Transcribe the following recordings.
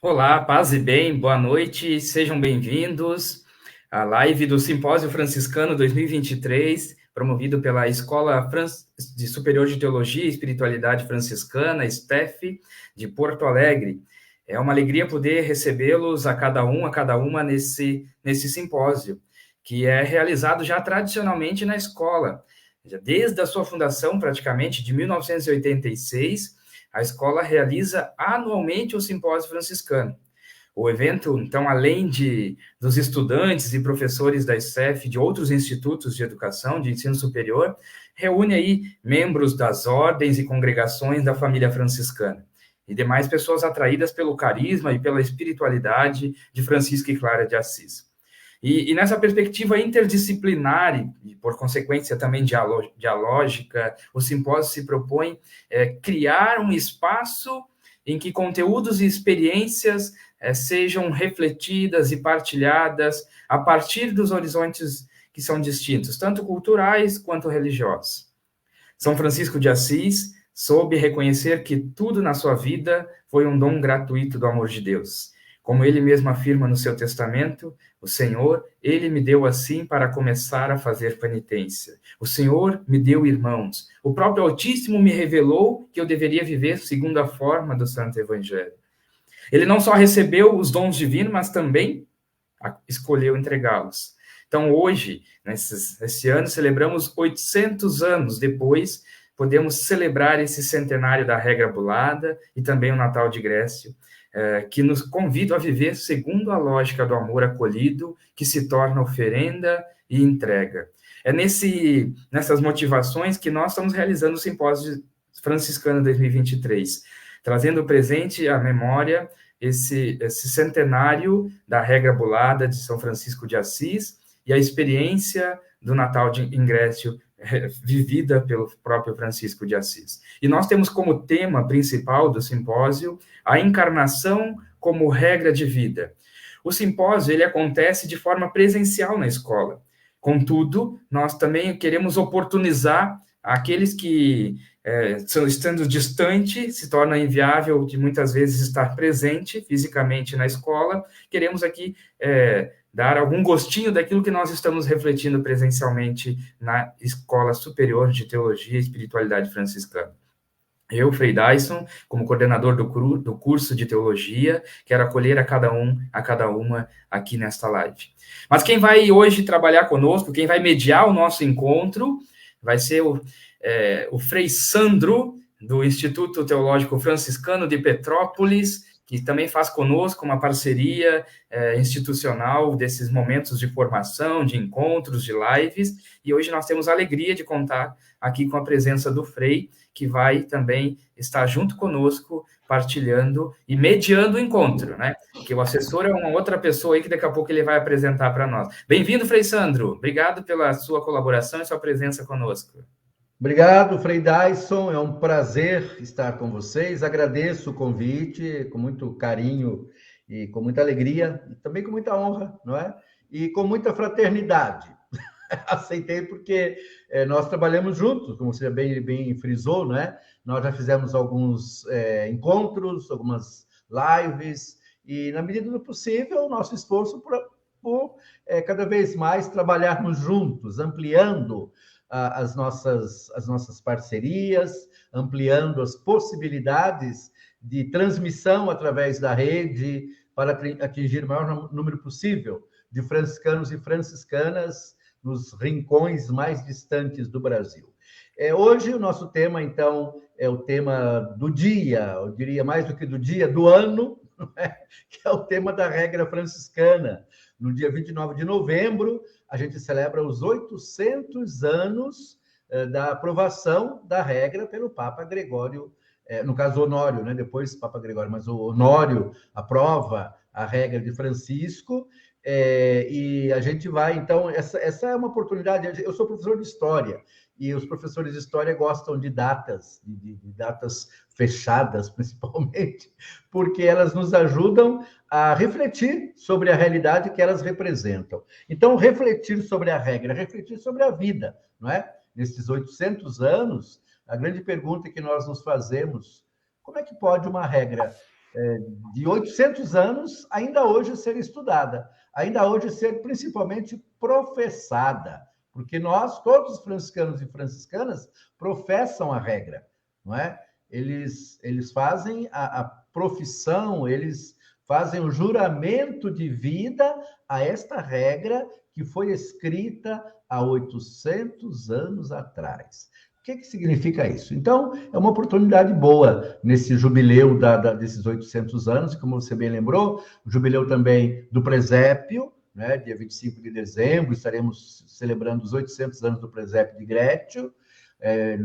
Olá, paz e bem, boa noite, sejam bem-vindos à live do Simpósio Franciscano 2023, promovido pela Escola de Superior de Teologia e Espiritualidade Franciscana, STEF, de Porto Alegre. É uma alegria poder recebê-los a cada uma nesse simpósio, que é realizado já tradicionalmente na escola, desde a sua fundação, praticamente, de 1986. A escola realiza anualmente o Simpósio Franciscano. O evento, então, além dos estudantes e professores da SEF, de outros institutos de educação, de ensino superior, reúne aí membros das ordens e congregações da família franciscana e demais pessoas atraídas pelo carisma e pela espiritualidade de Francisco e Clara de Assis. E nessa perspectiva interdisciplinar e, por consequência, também dialógica, o simpósio se propõe criar um espaço em que conteúdos e experiências sejam refletidas e partilhadas a partir dos horizontes que são distintos, tanto culturais quanto religiosos. São Francisco de Assis soube reconhecer que tudo na sua vida foi um dom gratuito do amor de Deus. Como ele mesmo afirma no seu testamento, o Senhor, ele me deu assim para começar a fazer penitência. O Senhor me deu irmãos. O próprio Altíssimo me revelou que eu deveria viver segundo a forma do Santo Evangelho. Ele não só recebeu os dons divinos, mas também escolheu entregá-los. Então, hoje, nesse ano, celebramos 800 anos depois, podemos celebrar esse centenário da regra bulada e também o Natal de Grécio, que nos convida a viver segundo a lógica do amor acolhido, que se torna oferenda e entrega. É nessas motivações que nós estamos realizando o Simpósio Franciscano 2023, trazendo presente à memória esse centenário da regra bulada de São Francisco de Assis e a experiência do Natal de Grécio vivida pelo próprio Francisco de Assis. E nós temos como tema principal do simpósio a encarnação como regra de vida. O simpósio ele acontece de forma presencial na escola. Contudo, nós também queremos oportunizar aqueles que estando distante, se torna inviável de muitas vezes estar presente fisicamente na escola. Queremos aqui dar algum gostinho daquilo que nós estamos refletindo presencialmente na Escola Superior de Teologia e Espiritualidade Franciscana. Eu, Frei Dyson, como coordenador do curso de teologia, quero acolher a cada uma aqui nesta live. Mas quem vai hoje trabalhar conosco, quem vai mediar o nosso encontro, vai ser o Frei Sandro, do Instituto Teológico Franciscano de Petrópolis, que também faz conosco uma parceria institucional desses momentos de formação, de encontros, de lives, e hoje nós temos a alegria de contar aqui com a presença do Frei, que vai também estar junto conosco, partilhando e mediando o encontro, né? Que o assessor é uma outra pessoa aí que daqui a pouco ele vai apresentar para nós. Bem-vindo, Frei Sandro. Obrigado pela sua colaboração e sua presença conosco. Obrigado, Frei Dyson. É um prazer estar com vocês. Agradeço o convite com muito carinho e com muita alegria, e também com muita honra, não é? E com muita fraternidade. Aceitei porque nós trabalhamos juntos, como você bem frisou, não é? Nós já fizemos alguns encontros, algumas lives, e na medida do possível, o nosso esforço por cada vez mais trabalharmos juntos, ampliando as nossas parcerias, ampliando as possibilidades de transmissão através da rede para atingir o maior número possível de franciscanos e franciscanas nos rincões mais distantes do Brasil. Hoje o nosso tema, então, é o tema do dia, eu diria mais do que do dia, do ano, que é o tema da regra franciscana. No dia 29 de novembro, a gente celebra os 800 anos da aprovação da regra pelo Papa Gregório, no caso Honório, né? Depois Papa Gregório, mas o Honório aprova a regra de Francisco, e a gente vai, então, essa é uma oportunidade. Eu sou professor de História, e os professores de História gostam de datas, de datas fechadas, principalmente, porque elas nos ajudam a refletir sobre a realidade que elas representam. Então, refletir sobre a regra, refletir sobre a vida, não é? Nesses 800 anos, a grande pergunta que nós nos fazemos: como é que pode uma regra de 800 anos, ainda hoje ser estudada, ainda hoje ser principalmente professada, porque nós, todos os franciscanos e franciscanas, professam a regra, não é? Eles fazem a profissão, eles fazem o juramento de vida a esta regra que foi escrita há 800 anos atrás. O que significa isso? Então, é uma oportunidade boa nesse jubileu desses 800 anos, como você bem lembrou, o jubileu também do presépio, né, dia 25 de dezembro, estaremos celebrando os 800 anos do presépio de Grétio,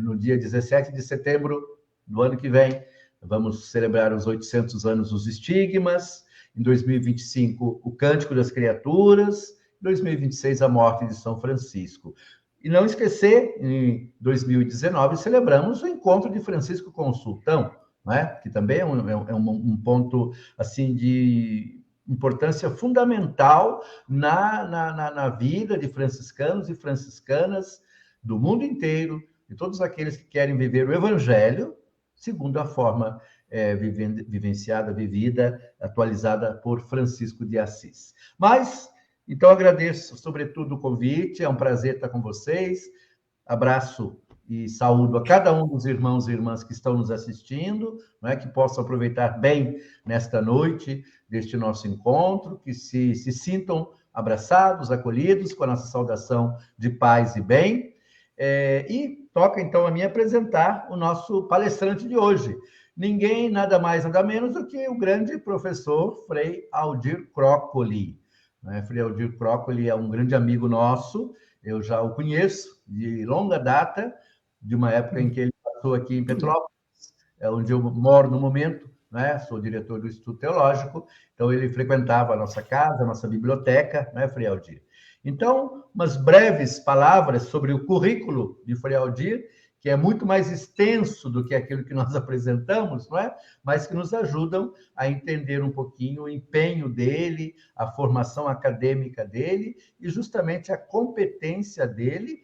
no dia 17 de setembro do ano que vem, vamos celebrar os 800 anos dos estigmas, em 2025, o Cântico das Criaturas, em 2026, a morte de São Francisco. E não esquecer, em 2019, celebramos o encontro de Francisco com o Sultão, né? Que também é um ponto assim de importância fundamental na vida de franciscanos e franciscanas do mundo inteiro, de todos aqueles que querem viver o Evangelho segundo a forma vivenciada, vivida, atualizada por Francisco de Assis. Mas então, agradeço, sobretudo, o convite, é um prazer estar com vocês. Abraço e saúdo a cada um dos irmãos e irmãs que estão nos assistindo, não é? Que possam aproveitar bem nesta noite deste nosso encontro, que se sintam abraçados, acolhidos, com a nossa saudação de paz e bem. E toca, então, a mim apresentar o nosso palestrante de hoje. Ninguém, nada mais, nada menos do que o grande professor Frei Aldir Croccoli. Frei Aldir Croccoli é um grande amigo nosso, eu já o conheço de longa data, de uma época em que ele passou aqui em Petrópolis, onde eu moro no momento, né? Sou diretor do Instituto Teológico, então ele frequentava a nossa casa, a nossa biblioteca, né, Frei Aldir? Então, umas breves palavras sobre o currículo de Frei Aldir, que é muito mais extenso do que aquilo que nós apresentamos, não é? Mas que nos ajudam a entender um pouquinho o empenho dele, a formação acadêmica dele e justamente a competência dele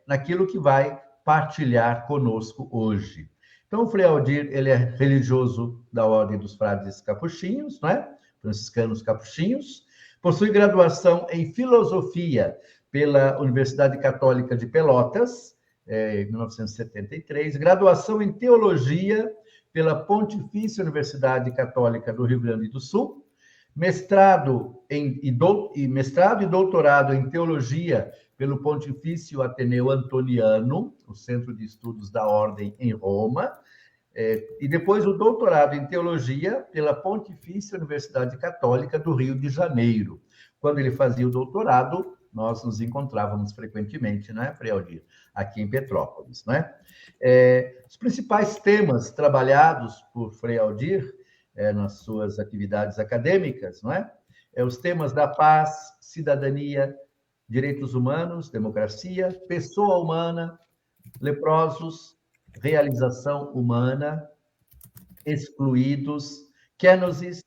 naquilo que vai partilhar conosco hoje. Então, o Frei Aldir, ele é religioso da Ordem dos Frades Capuchinhos, não é? Franciscanos Capuchinhos, possui graduação em Filosofia pela Universidade Católica de Pelotas, em 1973, graduação em Teologia pela Pontifícia Universidade Católica do Rio Grande do Sul, mestrado e doutorado em Teologia pelo Pontifício Ateneu Antoniano, o Centro de Estudos da Ordem em Roma, e depois o doutorado em Teologia pela Pontifícia Universidade Católica do Rio de Janeiro. Quando ele fazia o doutorado, nós nos encontrávamos frequentemente, né, Frei Aldir, aqui em Petrópolis, né? Os principais temas trabalhados por Frei Aldir nas suas atividades acadêmicas, não é? Os temas da paz, cidadania, direitos humanos, democracia, pessoa humana, leprosos, realização humana, excluídos, kenosis,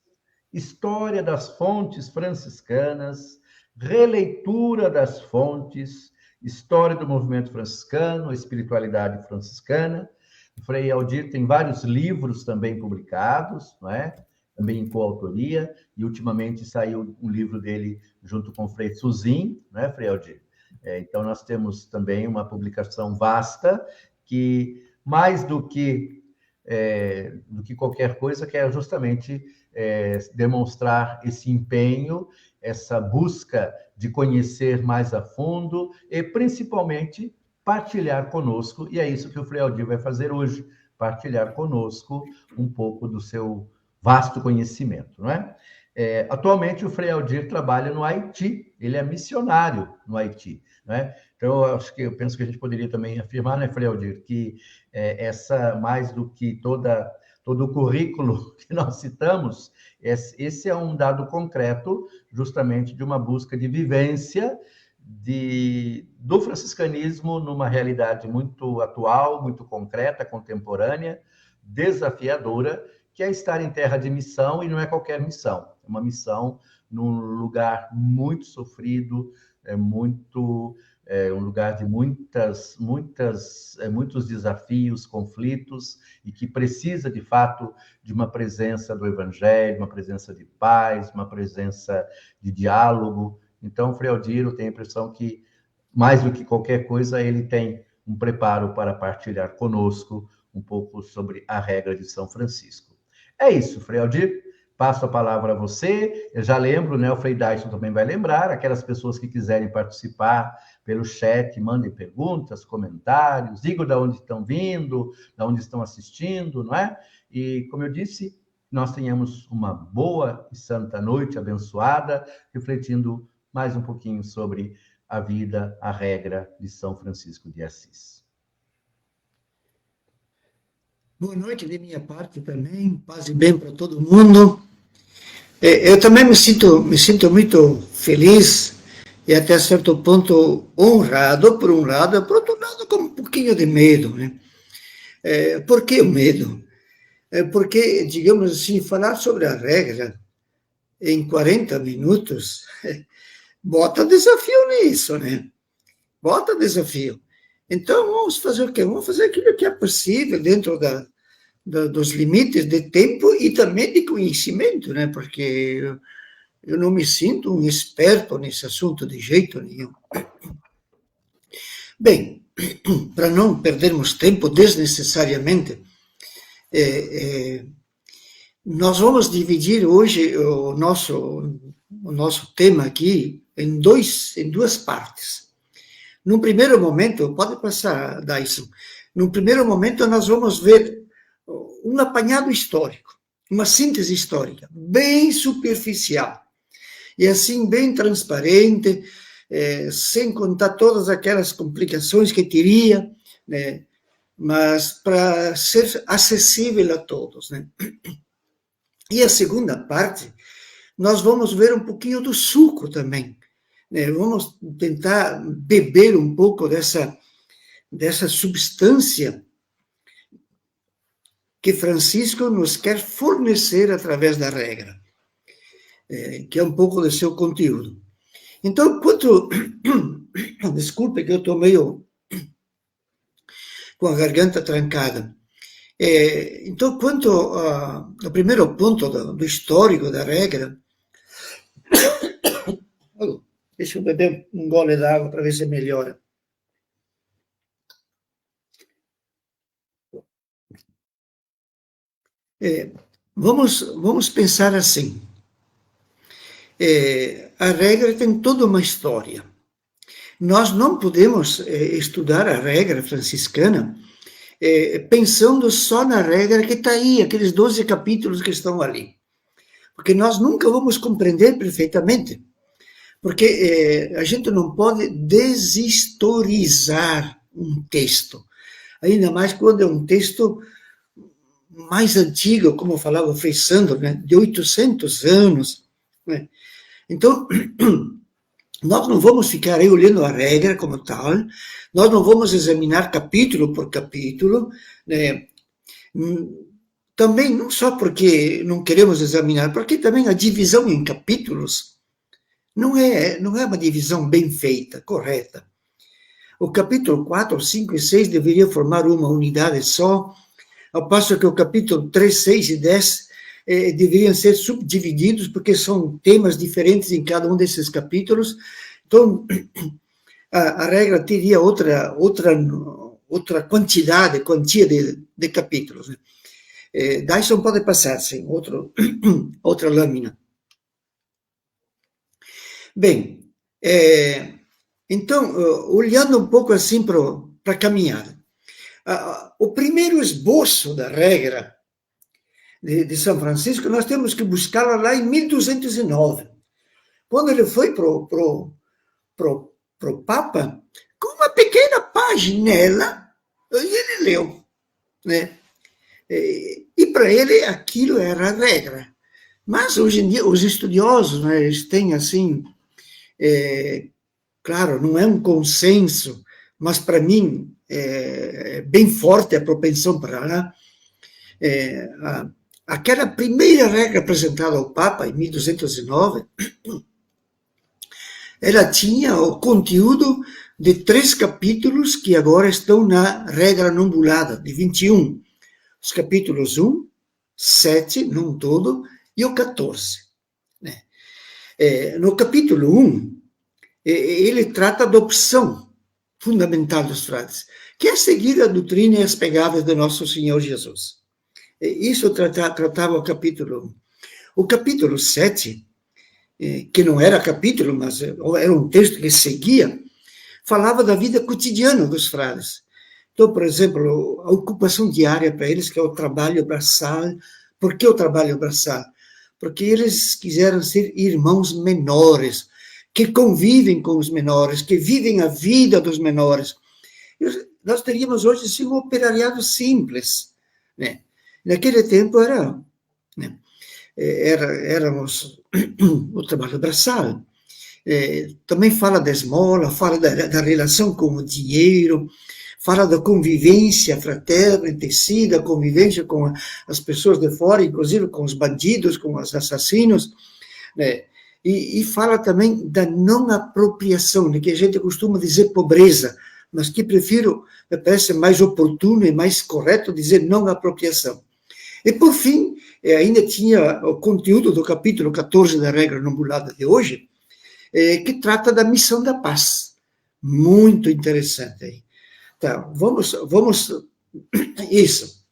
história das fontes franciscanas, releitura das fontes, história do movimento franciscano, espiritualidade franciscana. O Frei Aldir tem vários livros também publicados, não é? Também em coautoria, e ultimamente saiu um livro dele junto com o Frei Suzin, né, Frei Aldir? Então, nós temos também uma publicação vasta que, mais do que qualquer coisa, quer justamente demonstrar esse empenho, essa busca de conhecer mais a fundo e, principalmente, partilhar conosco, e é isso que o Frei Aldir vai fazer hoje, partilhar conosco um pouco do seu vasto conhecimento, não é? Atualmente, o Frei Aldir trabalha no Haiti, ele é missionário no Haiti, não é? Então, eu penso que a gente poderia também afirmar, né, Frei Aldir, que essa, mais do que todo o currículo que nós citamos, esse é um dado concreto, justamente de uma busca de vivência do franciscanismo numa realidade muito atual, muito concreta, contemporânea, desafiadora, que é estar em terra de missão, e não é qualquer missão, é uma missão num lugar muito sofrido, um lugar de muitos desafios, conflitos, e que precisa, de fato, de uma presença do Evangelho, uma presença de paz, uma presença de diálogo. Então, Frei Aldir, eu tenho a impressão que, mais do que qualquer coisa, ele tem um preparo para partilhar conosco um pouco sobre a regra de São Francisco. É isso, Frei Aldir. Passo a palavra a você. Eu já lembro, né? O Frei Dyson também vai lembrar. Aquelas pessoas que quiserem participar pelo chat, mandem perguntas, comentários, digam de onde estão vindo, de onde estão assistindo, não é? E, como eu disse, nós tenhamos uma boa e santa noite abençoada, refletindo mais um pouquinho sobre a vida, a regra de São Francisco de Assis. Boa noite de minha parte também, paz e bem para todo mundo. Eu também me sinto muito feliz e até certo ponto honrado, por um lado, por outro lado com um pouquinho de medo, né? Por que o medo? Porque, digamos assim, falar sobre a regra em 40 minutos bota desafio nisso, né? Bota desafio. Então, vamos fazer o quê? Vamos fazer aquilo que é possível dentro dos limites de tempo e também de conhecimento, né? Porque eu não me sinto um experto nesse assunto de jeito nenhum. Bem, para não perdermos tempo desnecessariamente, nós vamos dividir hoje o nosso tema aqui em duas partes. Num primeiro momento, pode passar, Dyson, num primeiro momento nós vamos ver um apanhado histórico, uma síntese histórica, bem superficial, e assim bem transparente, sem contar todas aquelas complicações que teria, né, mas para ser acessível a todos, né? E a segunda parte, nós vamos ver um pouquinho do suco também, né? Vamos tentar beber um pouco dessa substância que Francisco nos quer fornecer através da regra, que é um pouco do seu conteúdo. Então, desculpe que eu estou meio com a garganta trancada. Então, quanto ao primeiro ponto do histórico da regra, deixa eu beber um gole d'água para ver se melhora. Vamos pensar assim. A regra tem toda uma história. Nós não podemos estudar a regra franciscana pensando só na regra que está aí, aqueles 12 capítulos que estão ali. Porque nós nunca vamos compreender perfeitamente. Porque a gente não pode deshistorizar um texto. Ainda mais quando é um texto mais antigo, como falava o Frei Sandro, né, de 800 anos. Né? Então, nós não vamos ficar aí olhando a regra como tal, nós não vamos examinar capítulo por capítulo, né? Também não só porque não queremos examinar, porque também a divisão em capítulos não é uma divisão bem feita, correta. O capítulo 4, 5 e 6 deveria formar uma unidade só, ao passo que o capítulo 3, 6 e 10 deveriam ser subdivididos, porque são temas diferentes em cada um desses capítulos. Então, a regra teria outra quantia de capítulos. Né? Dyson pode passar, sim, outra lâmina. Bem, então, olhando um pouco assim para a caminhada, o primeiro esboço da regra de São Francisco, nós temos que buscá-la lá em 1209, quando ele foi pro Papa, com uma pequena paginela, e ele leu, né? E para ele aquilo era a regra. Mas hoje em dia os estudiosos, né, eles têm assim, claro, não é um consenso, mas para mim é bem forte a propensão para lá. Aquela primeira regra apresentada ao Papa, em 1209, ela tinha o conteúdo de 3 capítulos que agora estão na regra nambulada, de 21. Os capítulos 1, 7, não todo, e o 14. Né? No capítulo 1, ele trata da opção fundamental dos frades, que é seguir a doutrina e as pegadas de nosso Senhor Jesus. Isso tratava o capítulo 1. O capítulo 7, que não era capítulo, mas era um texto que seguia, falava da vida cotidiana dos frades. Então, por exemplo, a ocupação diária para eles, que é o trabalho braçal. Por que o trabalho braçal? Porque eles quiseram ser irmãos menores, que convivem com os menores, que vivem a vida dos menores. Nós teríamos hoje assim, um operariado simples. Né? Naquele tempo éramos o trabalho braçal. Também fala da esmola, fala da relação com o dinheiro, fala da convivência fraterna entre si, da convivência com as pessoas de fora, inclusive com os bandidos, com os assassinos, né? E fala também da não apropriação, né, que a gente costuma dizer pobreza, mas que prefiro, me parece mais oportuno e mais correto dizer não apropriação. E, por fim, ainda tinha o conteúdo do capítulo 14 da regra nambulada de hoje, que trata da missão da paz. Muito interessante aí. Tá, vamos isso.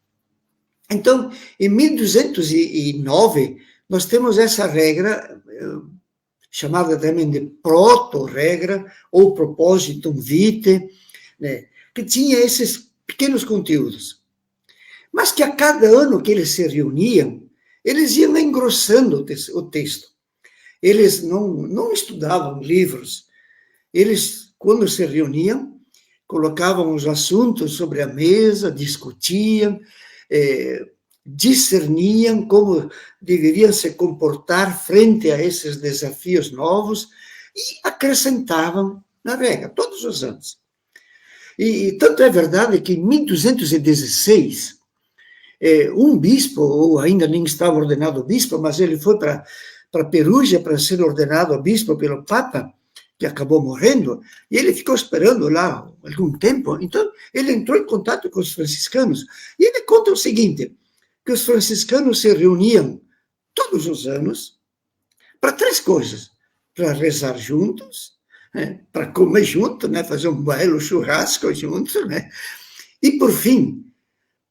Então, em 1209, nós temos essa regra, chamada também de proto-regra, ou propositum vitae, né, que tinha esses pequenos conteúdos. Mas que a cada ano que eles se reuniam, eles iam engrossando o texto. Eles não estudavam livros. Eles, quando se reuniam, colocavam os assuntos sobre a mesa, discutiam, discerniam como deveriam se comportar frente a esses desafios novos e acrescentavam na regra, todos os anos. E tanto é verdade que em 1216, um bispo, ou ainda nem estava ordenado bispo, mas ele foi para Perugia para ser ordenado bispo pelo Papa, que acabou morrendo, e ele ficou esperando lá algum tempo. Então, ele entrou em contato com os franciscanos, e ele conta o seguinte, que os franciscanos se reuniam todos os anos para 3 coisas: para rezar juntos, né, para comer junto, né, fazer um belo churrasco juntos, né, e, por fim,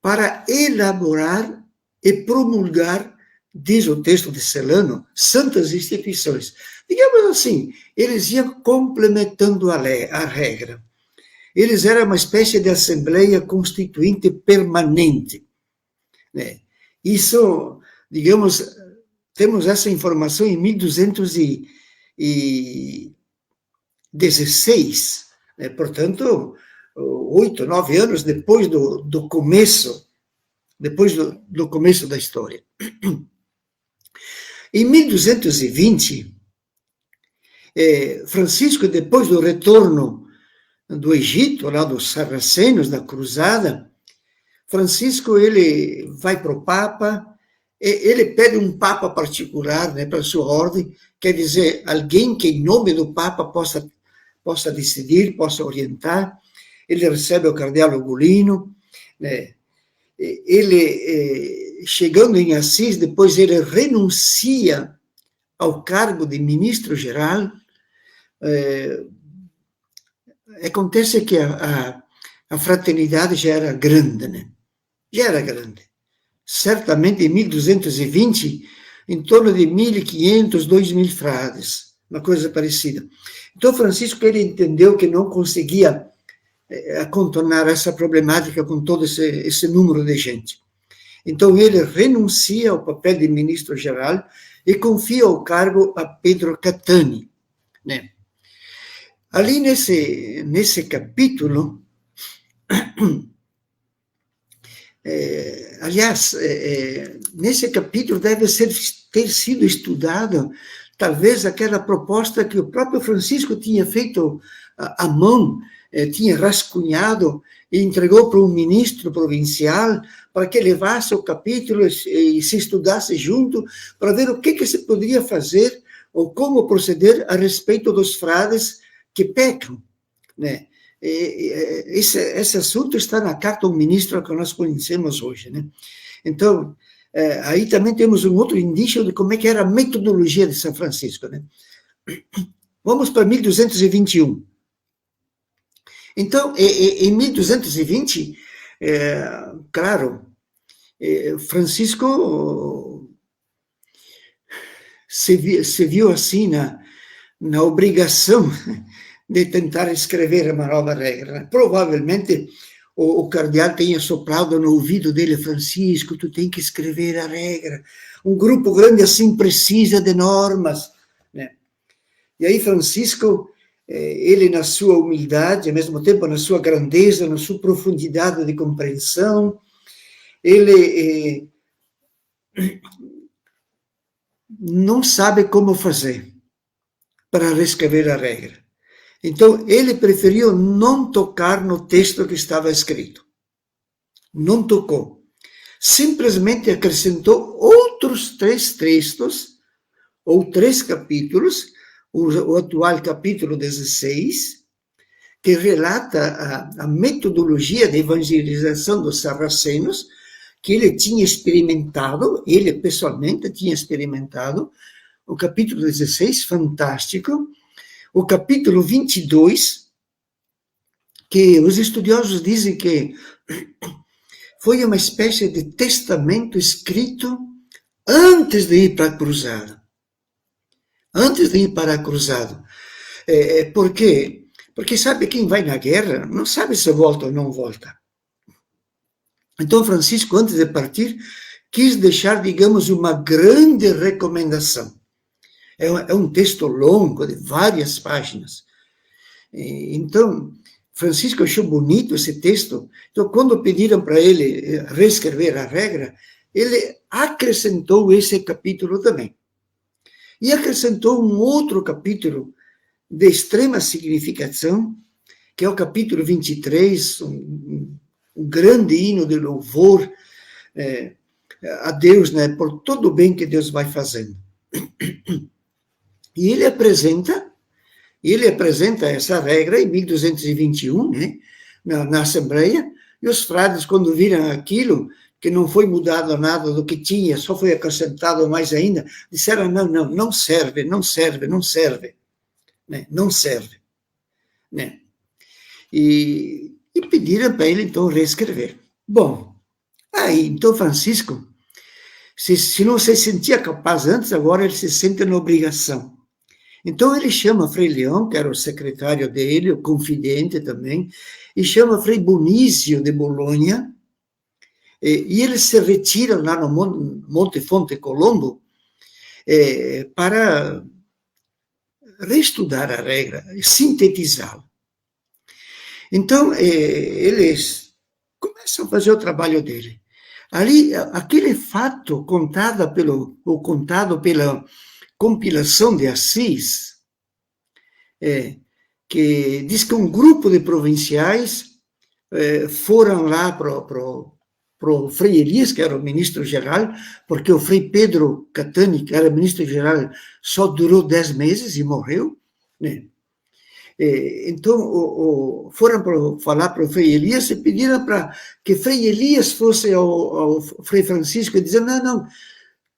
para elaborar e promulgar, diz o texto de Celano, santas instituições. Digamos assim, eles iam complementando a regra. Eles eram uma espécie de assembleia constituinte permanente. Né? Isso, digamos, temos essa informação em 1216, né? Portanto, 8, 9 anos depois do começo, do começo da história. Em 1220, Francisco, depois do retorno do Egito, lá dos sarracenos, da cruzada, Francisco, ele vai para o Papa, ele pede um Papa particular, né, para a sua ordem, quer dizer, alguém que em nome do Papa possa decidir, possa orientar. Ele recebe o cardeal Ugolino, né, ele, chegando em Assis, depois ele renuncia ao cargo de ministro-geral. Acontece que a fraternidade já era grande, né? Já era grande. Certamente, em 1220, em torno de 1.500, 2.000 frades, uma coisa parecida. Então, Francisco, ele entendeu que não conseguia contornar essa problemática com todo esse número de gente. Então, ele renuncia ao papel de ministro-geral e confia o cargo a Pedro Catani, né? Ali nesse capítulo, aliás, nesse capítulo deve ter sido estudado, talvez, aquela proposta que o próprio Francisco tinha feito à mão, tinha rascunhado e entregou para um ministro provincial para que levasse o capítulo e se estudasse junto para ver o que se poderia fazer ou como proceder a respeito dos frades que pecam, né? Esse assunto está na carta ao ministro que nós conhecemos hoje, né? Então, aí também temos um outro indício de como é que era a metodologia de São Francisco, né? Vamos para 1221. Então, em 1220, claro, Francisco se viu assim na obrigação de tentar escrever uma nova regra. Provavelmente o cardeal tenha soprado no ouvido dele: Francisco, tu tem que escrever a regra. Um grupo grande assim precisa de normas, né? E aí Francisco, ele na sua humildade, ao mesmo tempo na sua grandeza, na sua profundidade de compreensão, ele não sabe como fazer para reescrever a regra. Então, ele preferiu não tocar no texto que estava escrito. Não tocou. Simplesmente acrescentou outros 3 textos, ou 3 capítulos, o atual capítulo 16, que relata a metodologia de evangelização dos sarracenos, que ele tinha experimentado, ele pessoalmente tinha experimentado. O capítulo 16, fantástico. O capítulo 22, que os estudiosos dizem que foi uma espécie de testamento escrito antes de ir para a cruzada. Antes de ir para a cruzada. Por quê? Porque sabe, quem vai na guerra não sabe se volta ou não volta. Então, Francisco, antes de partir, quis deixar, digamos, uma grande recomendação. É um texto longo, de várias páginas. Então, Francisco achou bonito esse texto. Então, quando pediram para ele reescrever a regra, ele acrescentou esse capítulo também. E acrescentou um outro capítulo de extrema significação, que é o capítulo 23, um grande hino de louvor a Deus, né, por todo o bem que Deus vai fazendo. E ele apresenta essa regra em 1221, né, na Assembleia, e os frades, quando viram aquilo, que não foi mudado nada do que tinha, só foi acrescentado mais ainda, disseram: não serve, né, não serve. Né? E pediram para ele, então, reescrever. Bom, aí, então, Francisco, se não se sentia capaz antes, agora ele se sente na obrigação. Então, ele chama Frei Leão, que era o secretário dele, o confidente também, e chama Frei Bonísio de Bolonha, e eles se retiram lá no Monte Fonte Colombo para reestudar a regra, sintetizá-la. Então, eles começam a fazer o trabalho dele. Ali, aquele fato contado pela compilação de Assis, que diz que um grupo de provinciais foram lá para o Frei Elias, que era o ministro-geral, porque o Frei Pedro Catani, que era ministro-geral, só durou 10 meses e morreu, né? Então, foram falar para o Frei Elias e pediram para que Frei Elias fosse ao Frei Francisco e dizer: não,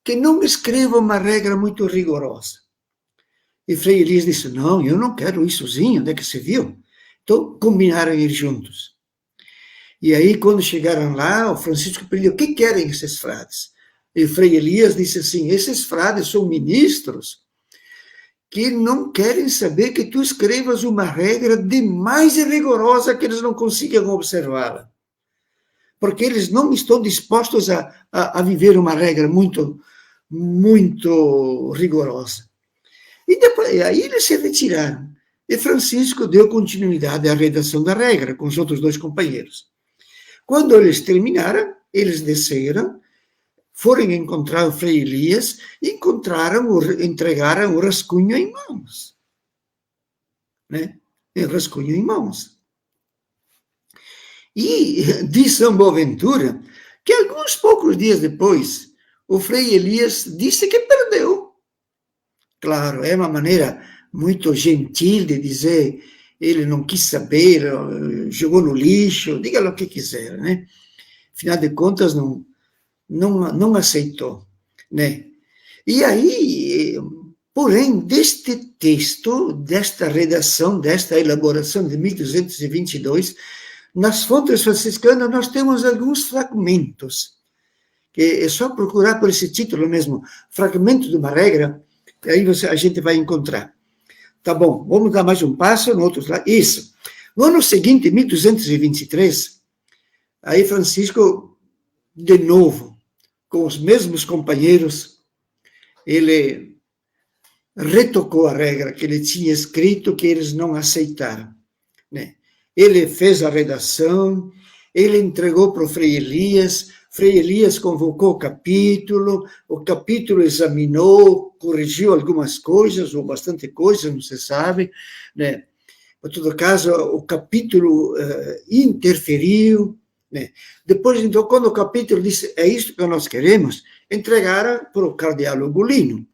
que não escreva uma regra muito rigorosa. E Frei Elias disse: não, eu não quero issozinho, onde é que se viu? Então, combinaram ir juntos. E aí, quando chegaram lá, o Francisco pediu: o que querem esses frades? E o Frei Elias disse assim: esses frades são ministros que não querem saber que tu escrevas uma regra demais e rigorosa que eles não consigam observá-la. Porque eles não estão dispostos a viver uma regra muito, muito rigorosa. E depois, aí eles se retiraram. E Francisco deu continuidade à redação da regra com os outros 2 companheiros. Quando eles terminaram, eles desceram, foram encontrar o Frei Elias, entregaram o rascunho em mãos. Né? O rascunho em mãos. E diz São Boaventura que alguns poucos dias depois, o Frei Elias disse que perdeu. Claro, é uma maneira muito gentil de dizer: ele não quis saber, jogou no lixo, diga o que quiser, né? Afinal de contas, não aceitou, né? E aí, porém, deste texto, desta redação, desta elaboração de 1222, nas fontes franciscanas nós temos alguns fragmentos, que é só procurar por esse título mesmo, Fragmento de uma Regra, e aí a gente vai encontrar. Tá bom, vamos dar mais um passo no outro lado. Isso. No ano seguinte, 1223, aí Francisco, de novo, com os mesmos companheiros, ele retocou a regra que ele tinha escrito, que eles não aceitaram, né? Ele fez a redação, ele entregou para o Frei Elias convocou o capítulo examinou, corrigiu algumas coisas, ou bastante coisa, não se sabe, né? Em todo caso, o capítulo interferiu, né? Depois, então, quando o capítulo disse, é isto que nós queremos, entregaram para o cardeal Ugolino,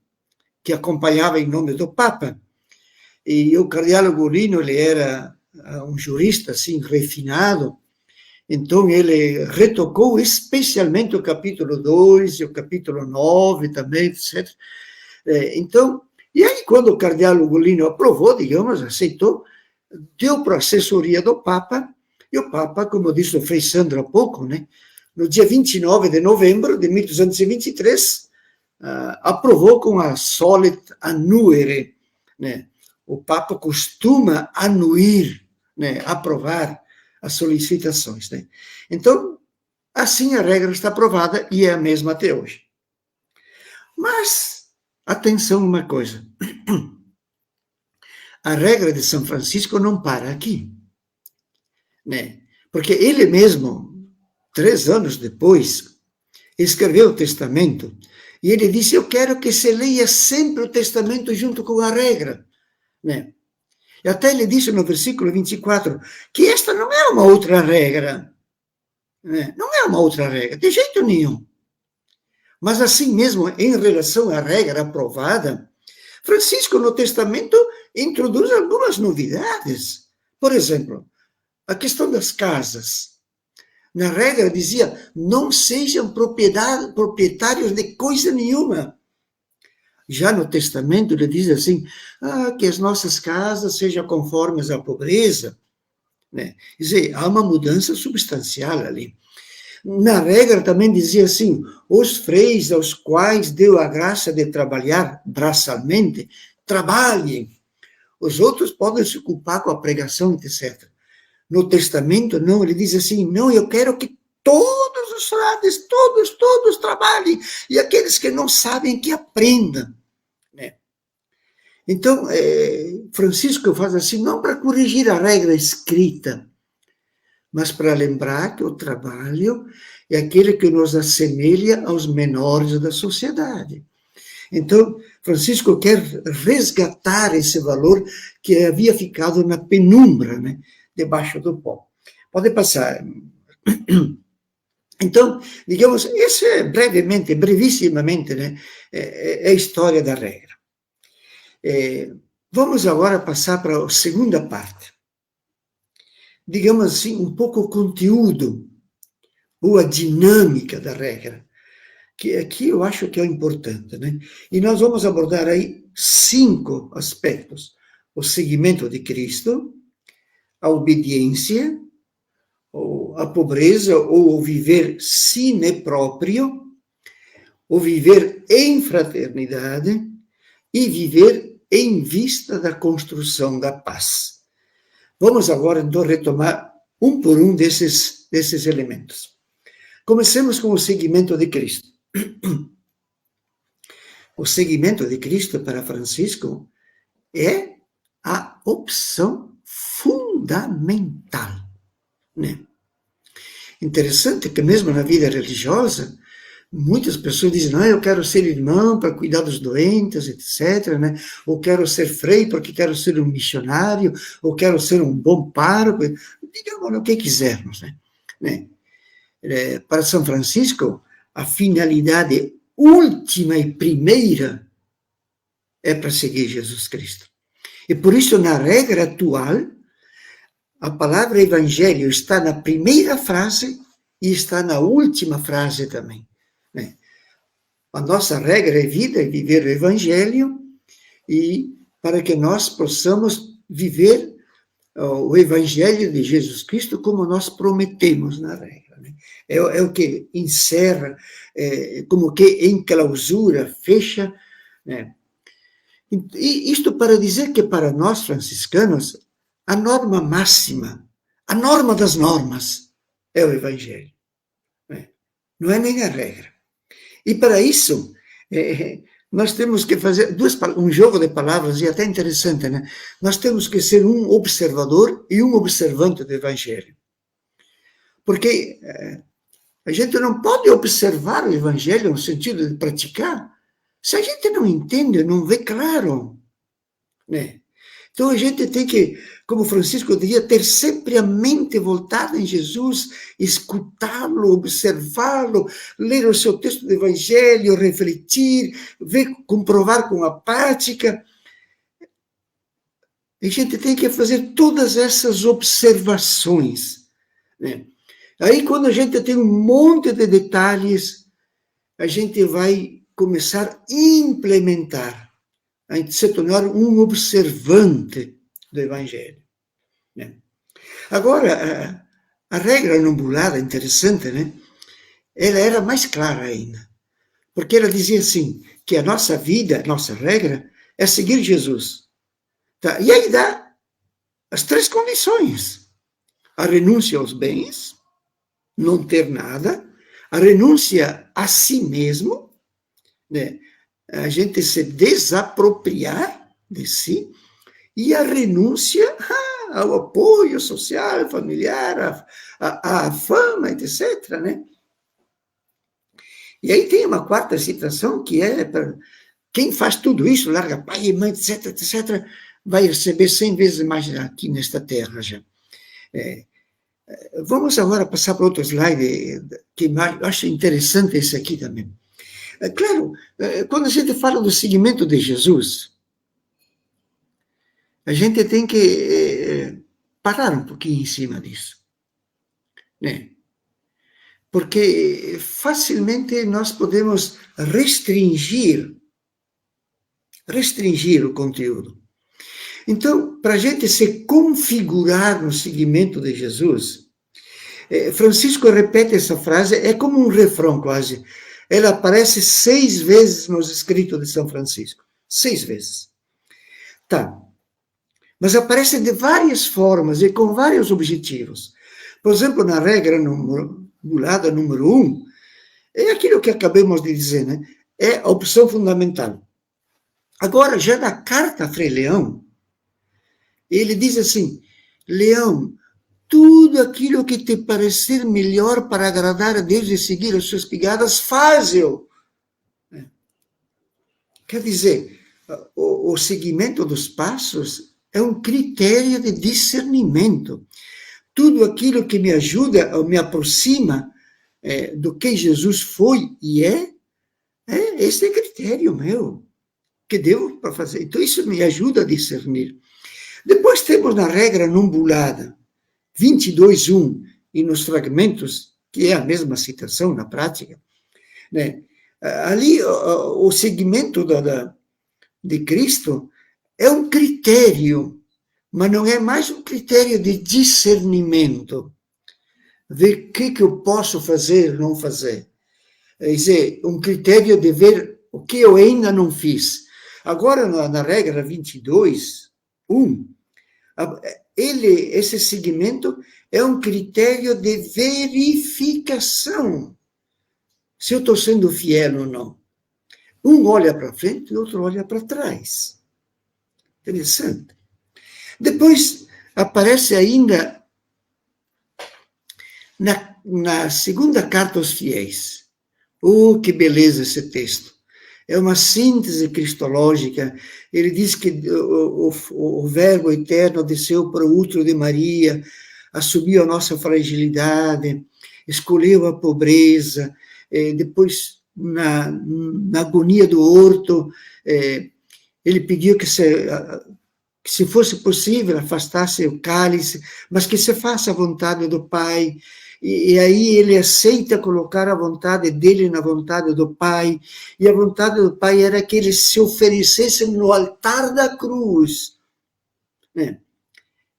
que acompanhava em nome do Papa. E o cardeal Ugolino, ele era um jurista, assim, refinado, então ele retocou especialmente o capítulo 2 e o capítulo 9 também, etc. Então, e aí quando o cardeal Ugolino aprovou, digamos, aceitou, deu para a assessoria do Papa, e o Papa, como disse o Frei Sandro há pouco, né, no dia 29 de novembro de 1223, aprovou com a solet annuere, né? O Papa costuma anuir, né, aprovar as solicitações, né? Então, assim a regra está aprovada e é a mesma até hoje. Mas, atenção uma coisa, a regra de São Francisco não para aqui, né? Porque ele mesmo, 3 anos depois, escreveu o testamento e ele disse, eu quero que se leia sempre o testamento junto com a regra, né? E até ele disse no versículo 24 que esta não é uma outra regra, né? Não é uma outra regra, de jeito nenhum. Mas assim mesmo, em relação à regra aprovada, Francisco no testamento introduz algumas novidades. Por exemplo, a questão das casas. Na regra dizia, não sejam proprietários de coisa nenhuma. Já no testamento ele diz assim, que as nossas casas sejam conformes à pobreza, né? Quer dizer, há uma mudança substancial ali. Na regra também dizia assim, os freis aos quais deu a graça de trabalhar braçalmente, trabalhem. Os outros podem se ocupar com a pregação, etc. No testamento, não, ele diz assim, não, eu quero que todos os frades, todos trabalhem, e aqueles que não sabem, que aprendam. Então, Francisco faz assim, não para corrigir a regra escrita, mas para lembrar que o trabalho é aquele que nos assemelha aos menores da sociedade. Então, Francisco quer resgatar esse valor que havia ficado na penumbra, né, debaixo do pó. Pode passar. Então, digamos, esse é brevemente, brevissimamente, né, é a história da regra. Vamos agora passar para a segunda parte. Digamos assim, um pouco o conteúdo, ou a dinâmica da regra, que aqui eu acho que é importante, né? E nós vamos abordar aí 5 aspectos. O seguimento de Cristo, a obediência, a pobreza, ou o viver sine proprio, o viver em fraternidade e viver em vista da construção da paz. Vamos agora, então, retomar um por um desses elementos. Comecemos com o seguimento de Cristo. O seguimento de Cristo para Francisco é a opção fundamental, né? Interessante que mesmo na vida religiosa, muitas pessoas dizem, não, eu quero ser irmão para cuidar dos doentes, etc., né? Ou quero ser frei porque quero ser um missionário, ou quero ser um bom pároco, digamos o que quisermos, né? Para São Francisco, a finalidade última e primeira é para seguir Jesus Cristo. E por isso, na regra atual, a palavra evangelho está na primeira frase e está na última frase também, né? A nossa regra é vida, é viver o evangelho, e para que nós possamos viver o evangelho de Jesus Cristo como nós prometemos na regra, né? É o que encerra, como que enclausura, fecha, né? E isto para dizer que para nós franciscanos, a norma máxima, a norma das normas, é o evangelho, né? Não é nem a regra. E para isso, nós temos que fazer um jogo de palavras, e até interessante, né? Nós temos que ser um observador e um observante do evangelho. Porque a gente não pode observar o evangelho no sentido de praticar, se a gente não entende, não vê claro, né? Então a gente tem que, como Francisco diria, ter sempre a mente voltada em Jesus, escutá-lo, observá-lo, ler o seu texto do Evangelho, refletir, ver, comprovar com a prática. A gente tem que fazer todas essas observações, né? Aí, quando a gente tem um monte de detalhes, a gente vai começar a implementar, a se tornar um observante do Evangelho, né? Agora, a regra numbulada, interessante, né? Ela era mais clara ainda, porque ela dizia assim, que a nossa vida, a nossa regra, é seguir Jesus. Tá? E aí dá as 3 condições: a renúncia aos bens, não ter nada, a renúncia a si mesmo, né? A gente se desapropriar de si, e a renúncia ao apoio social, familiar, à fama, etc., né? E aí tem uma 4ª citação, que é para quem faz tudo isso, larga pai e mãe, etc., etc., vai receber 100 vezes mais aqui nesta terra já. Vamos agora passar para outro slide, que eu acho interessante esse aqui também. Claro, quando a gente fala do seguimento de Jesus, a gente tem que parar um pouquinho em cima disso, né? Porque facilmente nós podemos restringir o conteúdo. Então, para a gente se configurar no seguimento de Jesus, Francisco repete essa frase, é como um refrão quase. Ela aparece 6 vezes nos escritos de São Francisco. 6 vezes. Tá. Mas aparece de várias formas e com vários objetivos. Por exemplo, na regra numerada número 1, é aquilo que acabamos de dizer, né? É a opção fundamental. Agora, já na carta a Frei Leão, ele diz assim: Leão, tudo aquilo que te parecer melhor para agradar a Deus e seguir as suas pegadas, faz-o. Quer dizer, o seguimento dos passos é um critério de discernimento. Tudo aquilo que me ajuda, ou me aproxima do que Jesus foi e esse é critério meu, que devo para fazer. Então, isso me ajuda a discernir. Depois temos na regra numbulada, 22.1, e nos fragmentos, que é a mesma citação na prática, né? Ali o seguimento de Cristo é um critério, mas não é mais um critério de discernimento, ver o que eu posso fazer ou não fazer. É dizer, um critério de ver o que eu ainda não fiz. Agora, na regra 22.1, esse seguimento é um critério de verificação, se eu estou sendo fiel ou não. Um olha para frente e o outro olha para trás. Interessante. Depois aparece ainda na segunda carta aos fiéis. Oh, que beleza esse texto! É uma síntese cristológica. Ele diz que o Verbo eterno desceu para o útero de Maria, assumiu a nossa fragilidade, escolheu a pobreza, depois, na agonia do horto, ele pediu que que se fosse possível, afastasse o cálice, mas que se faça a vontade do Pai. E aí ele aceita colocar a vontade dele na vontade do Pai, e a vontade do Pai era que ele se oferecesse no altar da cruz.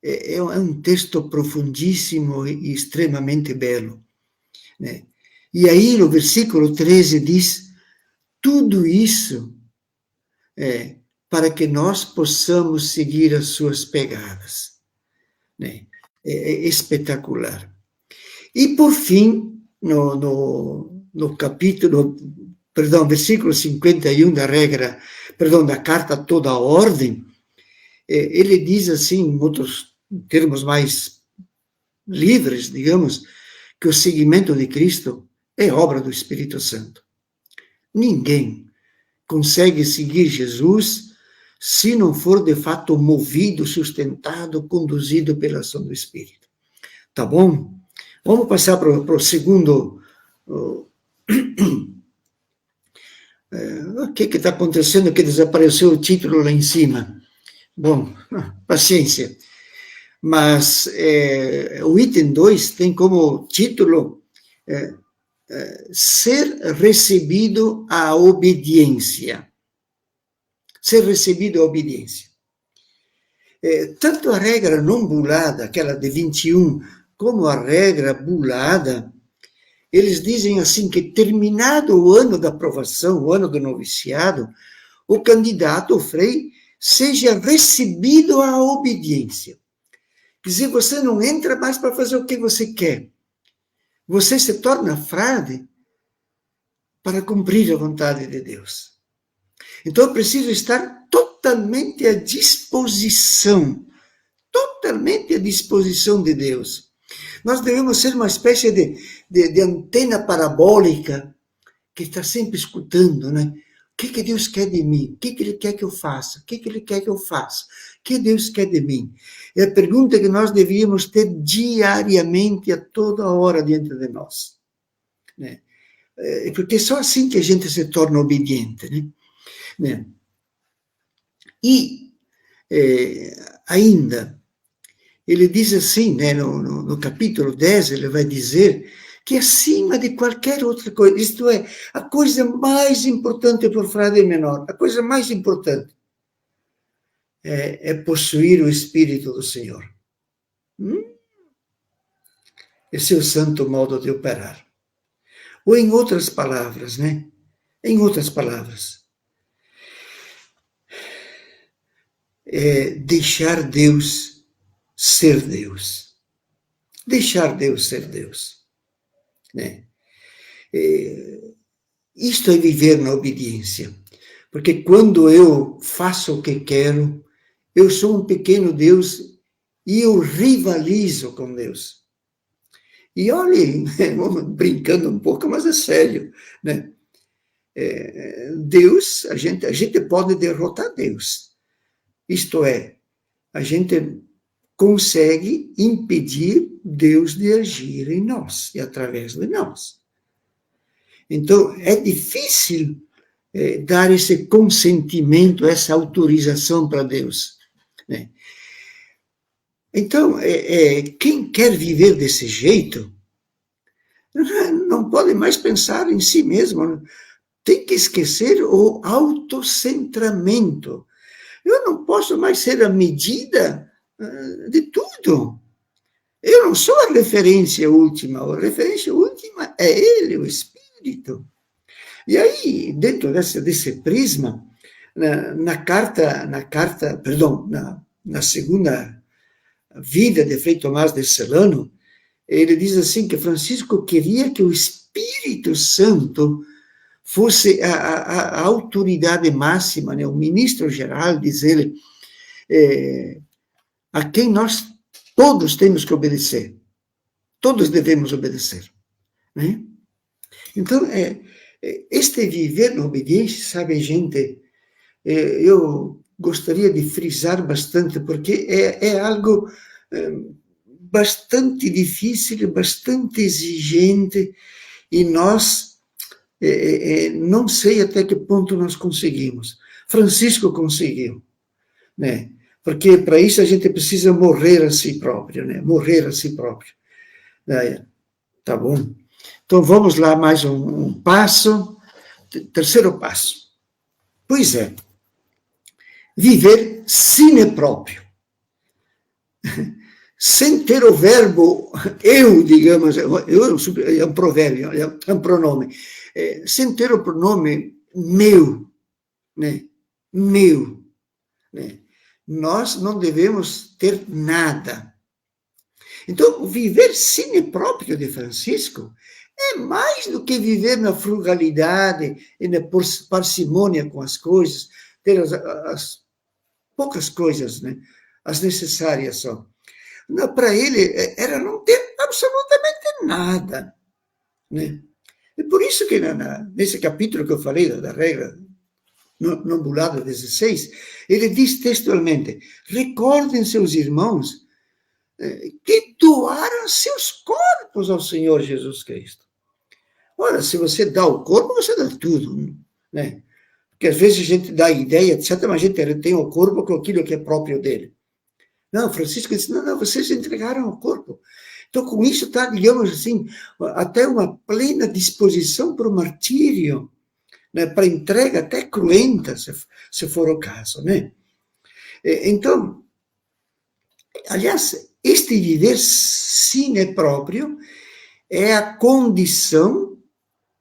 É um texto profundíssimo e extremamente belo. E aí no versículo 13 diz, tudo isso para que nós possamos seguir as suas pegadas. É espetacular. E por fim, no capítulo, versículo 51 da carta a toda a ordem, ele diz assim, em outros termos mais livres, digamos, que o seguimento de Cristo é obra do Espírito Santo. Ninguém consegue seguir Jesus se não for de fato movido, sustentado, conduzido pela ação do Espírito. Tá bom? Vamos passar para o segundo. O que está acontecendo que desapareceu o título lá em cima? Bom, paciência. Mas o item 2 tem como título ser recebido à obediência. Ser recebido à obediência. Tanto a regra não bulada, aquela de 21, como a regra bulada, eles dizem assim que terminado o ano da aprovação, o ano do noviciado, o candidato, o frei, seja recebido à obediência. Quer dizer, você não entra mais para fazer o que você quer. Você se torna frade para cumprir a vontade de Deus. Então, eu preciso estar totalmente à disposição de Deus. Nós devemos ser uma espécie de antena parabólica que está sempre escutando, né? O que Deus quer de mim? O que Ele quer que eu faça? O que Ele quer que eu faça? O que Deus quer de mim? É a pergunta que nós devíamos ter diariamente, a toda hora, diante de nós. Né? Porque é só assim que a gente se torna obediente. Né? E ainda, ele diz assim, né, no capítulo 10, ele vai dizer que acima de qualquer outra coisa, isto é, a coisa mais importante para o frade menor, a coisa mais importante é possuir o Espírito do Senhor. Esse é o santo modo de operar. Ou em outras palavras, né? Em outras palavras, deixar Deus ser Deus. Deixar Deus ser Deus. Né? Isto é viver na obediência. Porque quando eu faço o que quero, eu sou um pequeno Deus e eu rivalizo com Deus. E olhem, brincando um pouco, mas é sério, né? Deus, a gente pode derrotar Deus. Isto é, a gente consegue impedir Deus de agir em nós e através de nós. Então, é difícil dar esse consentimento, essa autorização para Deus. Né? Então, quem quer viver desse jeito, não pode mais pensar em si mesmo, tem que esquecer o autocentramento. Eu não posso mais ser a medida de tudo. Eu não sou a referência última, a referência última é Ele, o Espírito. E aí, dentro desse prisma, na segunda vida de Frei Tomás de Celano, ele diz assim que Francisco queria que o Espírito Santo fosse a autoridade máxima, né? O ministro geral, diz ele, a quem nós todos temos que obedecer. Todos devemos obedecer. Né? Então, este viver na obediência, sabe, gente, eu gostaria de frisar bastante, porque é algo bastante difícil, bastante exigente, e nós não sei até que ponto nós conseguimos. Francisco conseguiu, né? Porque para isso a gente precisa morrer a si próprio, né? Morrer a si próprio. Tá bom? Então vamos lá, mais um passo. Terceiro passo. Pois é, viver sine próprio. Sem ter o verbo eu, digamos, eu é um provérbio, é um pronome. Sem ter o pronome meu, né? Meu, né? Nós não devemos ter nada. Então, viver sine próprio de Francisco é mais do que viver na frugalidade e na parcimônia com as coisas, ter as poucas coisas, né? As necessárias só. Para ele, era não ter absolutamente nada, né? E por isso que nesse capítulo que eu falei da regra no ambulado 16, ele diz textualmente: recordem seus irmãos que doaram seus corpos ao Senhor Jesus Cristo. Ora, se você dá o corpo, você dá tudo, né? Porque às vezes a gente dá a ideia, etc., mas a gente tem o corpo com aquilo que é próprio dele. Não, Francisco disse, não, vocês entregaram o corpo. Então, com isso está, digamos assim, até uma plena disposição para o martírio, né? Para entrega até cruenta, se for o caso, né? Então, aliás, este viver sine próprio é a condição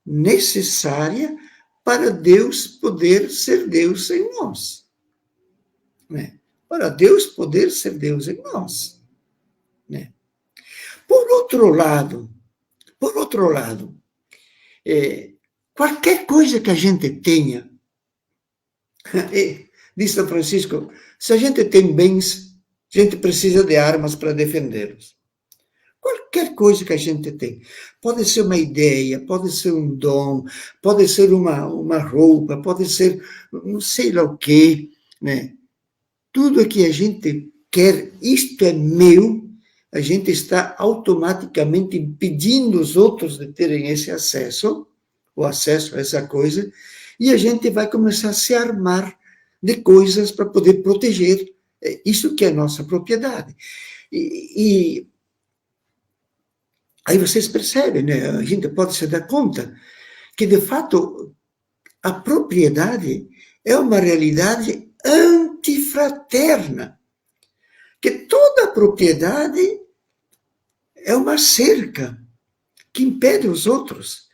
necessária para Deus poder ser Deus em nós, né? Para Deus poder ser Deus em nós, né? Por outro lado, qualquer coisa que a gente tenha, diz São Francisco, se a gente tem bens, a gente precisa de armas para defendê-los. Qualquer coisa que a gente tem. Pode ser uma ideia, pode ser um dom, pode ser uma roupa, pode ser não sei lá o quê, né? Tudo que a gente quer, isto é meu, a gente está automaticamente impedindo os outros de terem esse acesso, o acesso a essa coisa, e a gente vai começar a se armar de coisas para poder proteger isso que é nossa propriedade. E aí vocês percebem, né? A gente pode se dar conta que, de fato, a propriedade é uma realidade antifraterna, que toda a propriedade é uma cerca que impede os outros.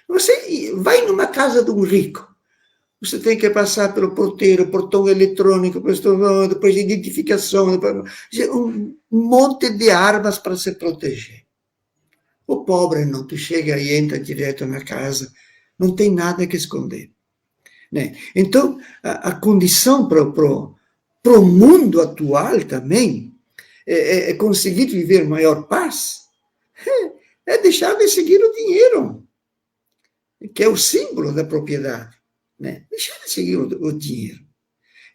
Você vai numa casa de um rico, você tem que passar pelo porteiro, portão eletrônico, depois de identificação, um monte de armas para se proteger. O pobre não, tu chega e entra direto na casa, não tem nada que esconder, né? Então, a condição para o mundo atual também é conseguir viver maior paz, é deixar de seguir o dinheiro, que é o símbolo da propriedade, né? Deixar de seguir o dinheiro.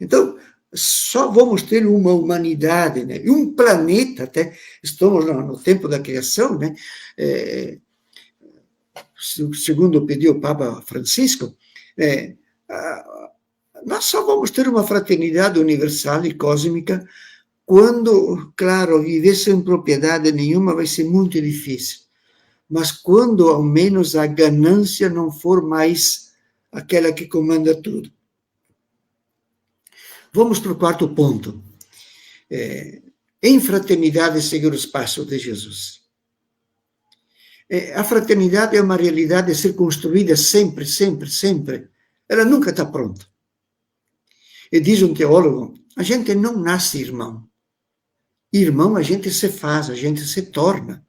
Então, só vamos ter uma humanidade, né? E um planeta, até estamos no tempo da criação, né? Segundo pediu o Papa Francisco, nós só vamos ter uma fraternidade universal e cósmica quando, claro, viver sem propriedade nenhuma vai ser muito difícil, mas quando ao menos a ganância não for mais aquela que comanda tudo. Vamos para o quarto ponto. Em fraternidade, seguir os passos de Jesus. A fraternidade é uma realidade a ser construída sempre, sempre, sempre. Ela nunca está pronta. E diz um teólogo, a gente não nasce irmão. Irmão a gente se faz, a gente se torna.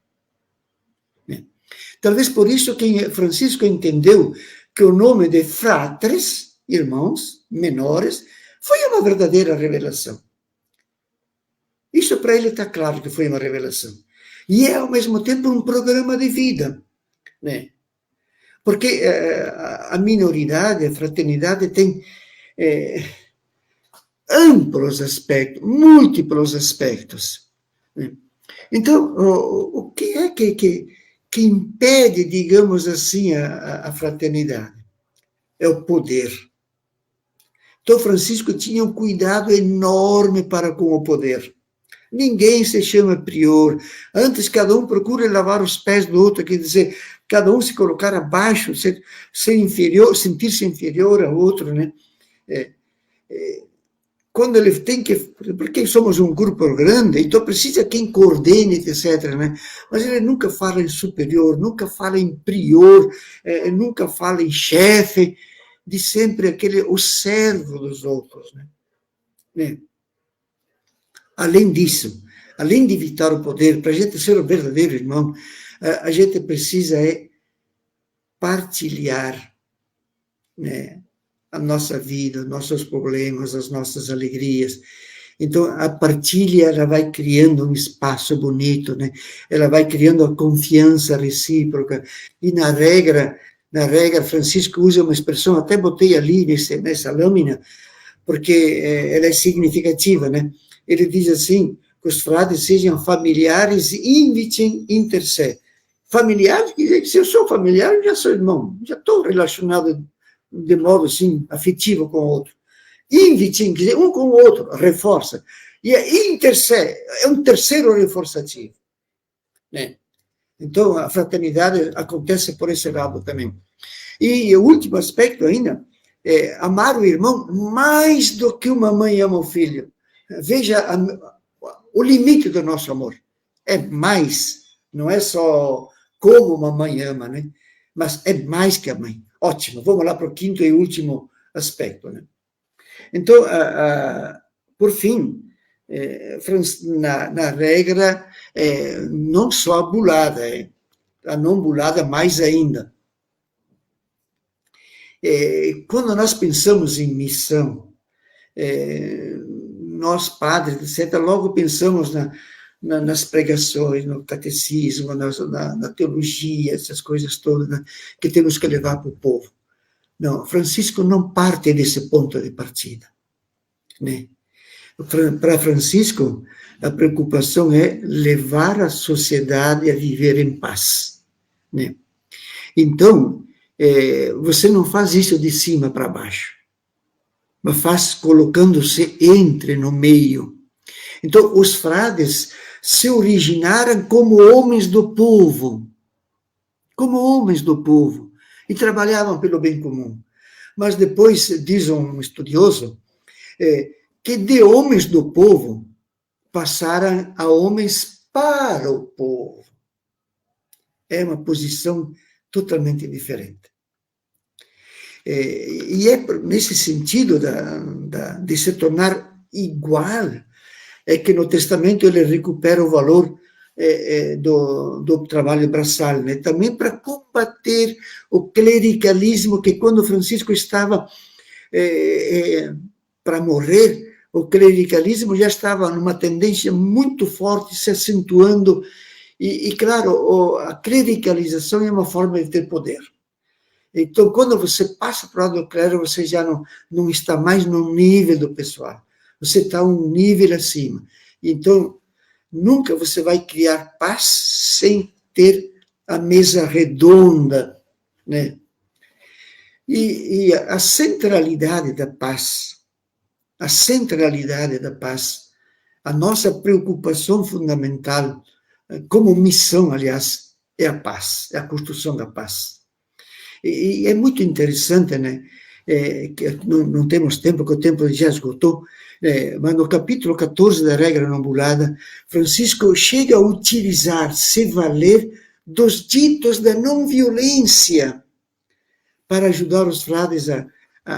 Talvez por isso que Francisco entendeu que o nome de fratres, irmãos menores, foi uma verdadeira revelação. Isso para ele está claro que foi uma revelação. E é, ao mesmo tempo, um programa de vida, né? Porque a minoridade, a fraternidade tem amplos aspectos, múltiplos aspectos, né? Então, o que é que impede, digamos assim, a fraternidade? É o poder. Então, Francisco tinha um cuidado enorme para com o poder. Ninguém se chama prior. Antes, cada um procura lavar os pés do outro, quer dizer, cada um se colocar abaixo, ser inferior, sentir-se inferior ao outro, né? Quando ele tem que... Porque somos um grupo grande, então precisa quem coordene, etc., né? Mas ele nunca fala em superior, nunca fala em prior, nunca fala em chefe, de sempre o servo dos outros, né? Além disso, além de evitar o poder, para a gente ser um verdadeiro irmão, a gente precisa partilhar, né, a nossa vida, nossos problemas, as nossas alegrias. Então, a partilha, ela vai criando um espaço bonito, né? Ela vai criando a confiança recíproca. E na regra, Francisco usa uma expressão, até botei ali nessa lâmina, porque ela é significativa, né? Ele diz assim, que os frades sejam familiares, invitem inter se. Familiares, quer dizer que se eu sou familiar, eu já sou irmão, já estou relacionado de modo, assim, afetivo com o outro. Invitem, quer dizer, um com o outro, reforça. E a inter se é um terceiro reforçativo, né? Então, a fraternidade acontece por esse lado também. E o último aspecto ainda, é amar o irmão mais do que uma mãe ama o filho. Veja o limite do nosso amor. É mais, não é só como uma mãe ama, né? Mas é mais que a mãe. Ótimo, vamos lá para o quinto e último aspecto, né? Então, por fim, na regra, não só a bulada, a não bulada mais ainda. Quando nós pensamos em missão, nós padres, etc., logo pensamos nas pregações, no catecismo, na teologia, essas coisas todas, né, que temos que levar para o povo. Não, Francisco não parte desse ponto de partida, né? Para Francisco, a preocupação é levar a sociedade a viver em paz, né? Então, você não faz isso de cima para baixo, mas faz colocando-se no meio. Então, os frades se originaram como homens do povo, e trabalhavam pelo bem comum. Mas depois, diz um estudioso, que de homens do povo passaram a homens para o povo. É uma posição totalmente diferente. E é nesse sentido de se tornar igual, é que no Testamento ele recupera o valor do trabalho braçal, né? Também para combater o clericalismo, que quando Francisco estava para morrer, o clericalismo já estava numa tendência muito forte, se acentuando, e claro, a clericalização é uma forma de ter poder. Então, quando você passa para o lado do clero, você já não está mais no nível do pessoal, você está um nível acima. Então, nunca você vai criar paz sem ter a mesa redonda, né? E a centralidade da paz, a nossa preocupação fundamental, como missão, aliás, é a paz, é a construção da paz. E é muito interessante, né? Que não temos tempo, que o tempo já esgotou, mas no capítulo 14 da regra não bulada, Francisco chega a utilizar, se valer dos ditos da não violência para ajudar os frades a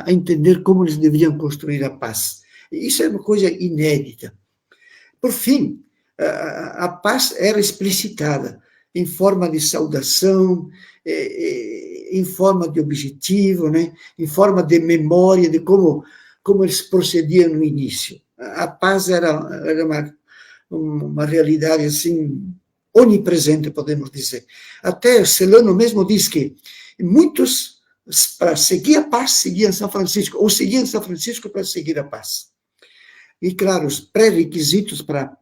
entender como eles deveriam construir a paz. Isso é uma coisa inédita. Por fim, a paz era explicitada em forma de saudação, em forma de objetivo, né? Em forma de memória de como eles procediam no início. A paz era uma realidade assim onipresente, podemos dizer. Até Celano mesmo diz que muitos, para seguir a paz, seguiam São Francisco, ou seguiam São Francisco para seguir a paz. E, claro, os pré-requisitos para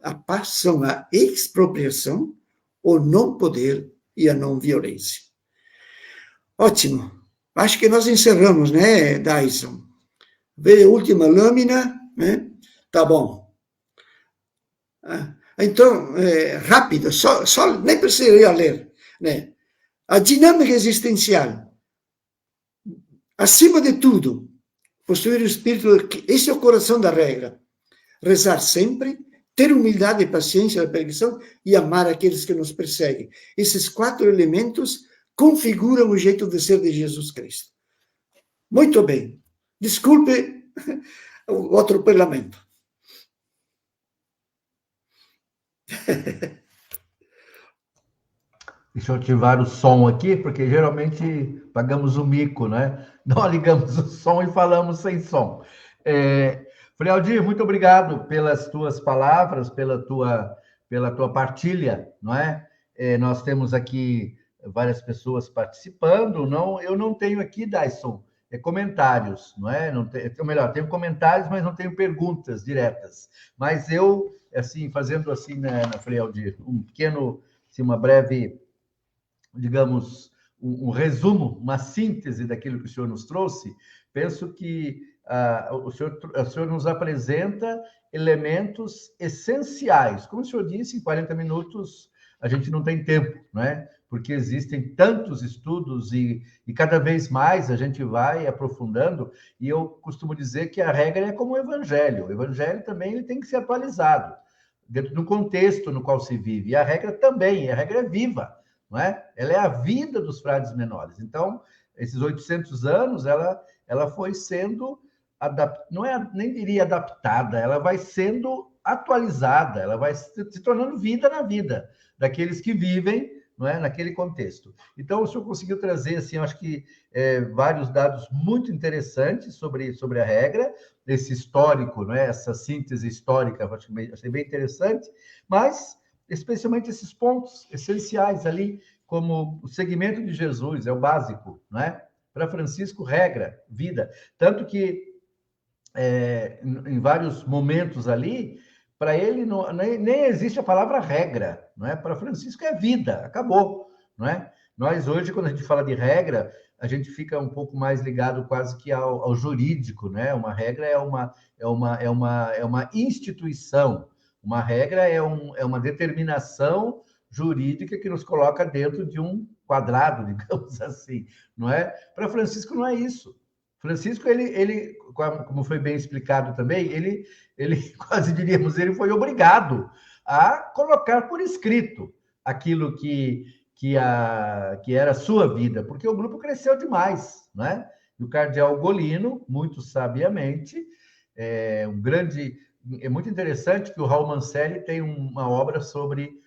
a paz são a expropriação, o não poder e a não violência. Ótimo. Acho que nós encerramos, né, Dyson? Vê a última lâmina, né? Tá bom. Então, rápido, só nem precisaria ler, né? A dinâmica existencial, acima de tudo, possuir o espírito, esse é o coração da regra. Rezar sempre, ter humildade e paciência na perseguição e amar aqueles que nos perseguem. Esses 4 elementos configuram o jeito de ser de Jesus Cristo. Muito bem. Desculpe o atropelamento. Deixa eu ativar o som aqui, porque geralmente pagamos o mico, né? Não ligamos o som e falamos sem som. Frei Aldir, muito obrigado pelas tuas palavras, pela tua partilha, não é? Nós temos aqui várias pessoas participando, eu não tenho aqui, Dyson, comentários, não é? Não tem, ou melhor, tenho comentários, mas não tenho perguntas diretas. Mas eu, assim, fazendo assim, né, Frei Aldir, assim, uma breve, digamos, um resumo, uma síntese daquilo que o senhor nos trouxe, penso que o senhor nos apresenta elementos essenciais. Como o senhor disse, em 40 minutos a gente não tem tempo, né? Porque existem tantos estudos e cada vez mais a gente vai aprofundando, e eu costumo dizer que a regra é como o evangelho. O evangelho também ele tem que ser atualizado dentro do contexto no qual se vive. E a regra também, a regra é viva, não é? Ela é a vida dos frades menores. Então, esses 800 anos, ela foi sendo nem diria adaptada, ela vai sendo atualizada, ela vai se tornando vida na vida daqueles que vivem, não é, naquele contexto. Então, o senhor conseguiu trazer, assim, eu acho que vários dados muito interessantes sobre a regra, esse histórico, não é, essa síntese histórica, achei bem interessante, mas especialmente esses pontos essenciais ali, como o segmento de Jesus, é o básico, não é? Para Francisco, regra, vida. Tanto que, em vários momentos ali, para ele nem existe a palavra regra, não é? Para Francisco é vida, acabou, não é? Nós hoje, quando a gente fala de regra, a gente fica um pouco mais ligado quase que ao jurídico, né? Uma regra é uma instituição, uma regra é uma determinação jurídica que nos coloca dentro de um quadrado, digamos assim, não é? Para Francisco não é isso. Francisco, ele, como foi bem explicado também, ele quase diríamos, ele foi obrigado a colocar por escrito aquilo que era a sua vida, porque o grupo cresceu demais, né? E o cardeal Golino, muito sabiamente, é muito interessante que o Raul Mancelli tem uma obra sobre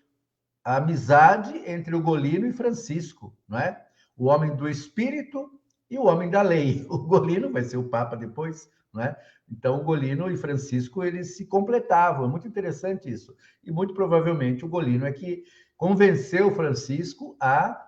a amizade entre o Golino e Francisco, não é? O homem do espírito e o homem da lei. O Golino vai ser o Papa depois, não é? Então, o Golino e Francisco, eles se completavam. É muito interessante isso. E, muito provavelmente, o Golino é que convenceu Francisco a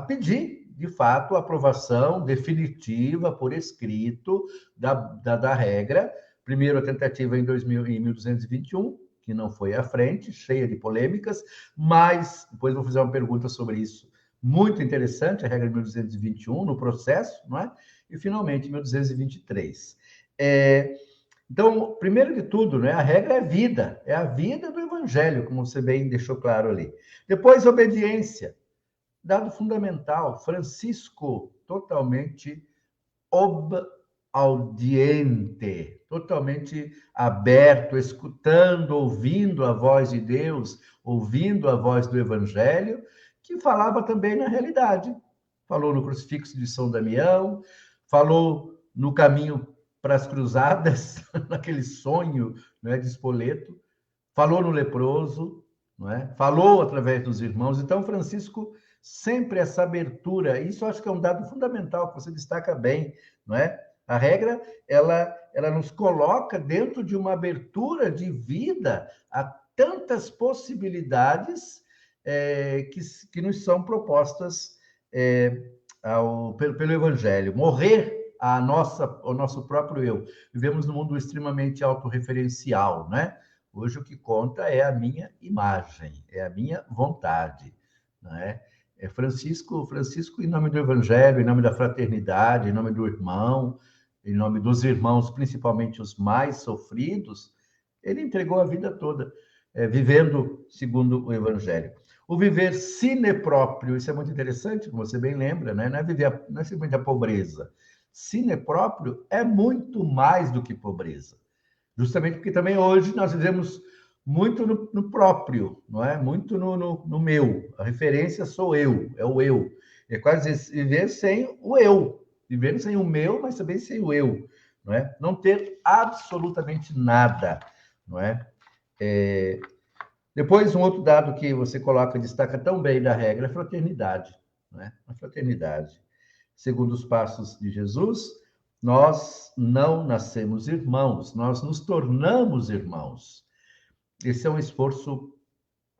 pedir, de fato, a aprovação definitiva, por escrito, da regra. Primeiro, a tentativa em 1221, que não foi à frente, cheia de polêmicas, mas depois vou fazer uma pergunta sobre isso. Muito interessante, a regra de 1221, no processo, não é? E, finalmente, 1223. Então, primeiro de tudo, né, a regra é a vida do evangelho, como você bem deixou claro ali. Depois, obediência, dado fundamental, Francisco, totalmente audiente, totalmente aberto, escutando, ouvindo a voz de Deus, ouvindo a voz do Evangelho, que falava também na realidade. Falou no crucifixo de São Damião, falou no caminho para as cruzadas, naquele sonho, né, de Spoleto, falou no leproso, não é? Falou através dos irmãos. Então, Francisco, sempre essa abertura, isso eu acho que é um dado fundamental, que você destaca bem, não é? A regra, ela nos coloca dentro de uma abertura de vida a tantas possibilidades que nos são propostas pelo Evangelho. Morrer ao nosso próprio eu. Vivemos num mundo extremamente autorreferencial, né? Hoje o que conta é a minha imagem, é a minha vontade, não é? Francisco, em nome do Evangelho, em nome da fraternidade, em nome do irmão, em nome dos irmãos, principalmente os mais sofridos, ele entregou a vida toda, vivendo segundo o Evangelho. O viver sine próprio, isso é muito interessante, como você bem lembra, né? Não é simplesmente a pobreza. Sine próprio é muito mais do que pobreza. Justamente porque também hoje nós vivemos muito no próprio, não é? Muito no meu. A referência sou eu, é o eu. É quase viver sem o eu. Viver sem o meu, mas também sem o eu. Não é? Não ter absolutamente nada, não é? Depois, um outro dado que você coloca, destaca tão bem da regra, é a fraternidade. Não é? A fraternidade. Segundo os passos de Jesus, nós não nascemos irmãos, nós nos tornamos irmãos. Esse é um esforço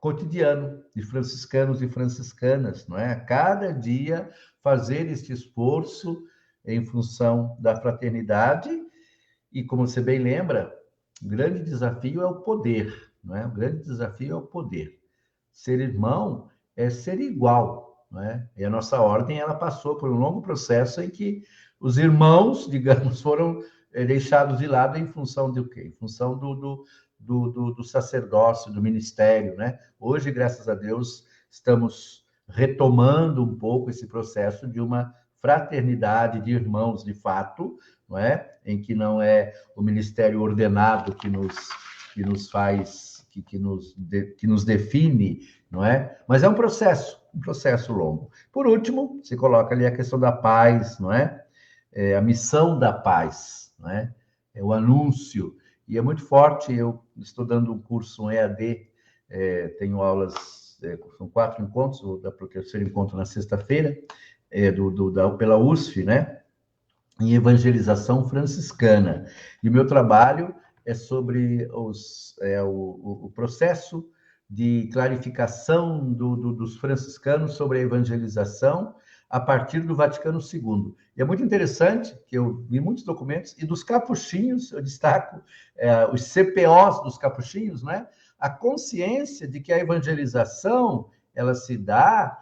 cotidiano de franciscanos e franciscanas, não é? A cada dia fazer este esforço em função da fraternidade e, como você bem lembra, o grande desafio é o poder, não é? O grande desafio é o poder. Ser irmão é ser igual, não é? E a nossa ordem, ela passou por um longo processo em que os irmãos, digamos, foram deixados de lado em função do quê? Em função do sacerdócio, do ministério, né? Hoje, graças a Deus, estamos retomando um pouco esse processo de uma fraternidade de irmãos, de fato, não é? Em que não é o ministério ordenado que nos faz, que nos define, não é? Mas é um processo longo. Por último, se coloca ali a questão da paz, não é? A missão da paz, não é? É o anúncio. E é muito forte. Eu estou dando um curso, um EAD, tenho aulas, são 4 encontros, o terceiro encontro na sexta-feira, pela USF, né? Em evangelização franciscana. E o meu trabalho é sobre o processo de clarificação dos franciscanos sobre a evangelização a partir do Vaticano II. E é muito interessante que eu vi muitos documentos, e dos capuchinhos, eu destaco os CPOs dos capuchinhos, né? A consciência de que a evangelização ela se dá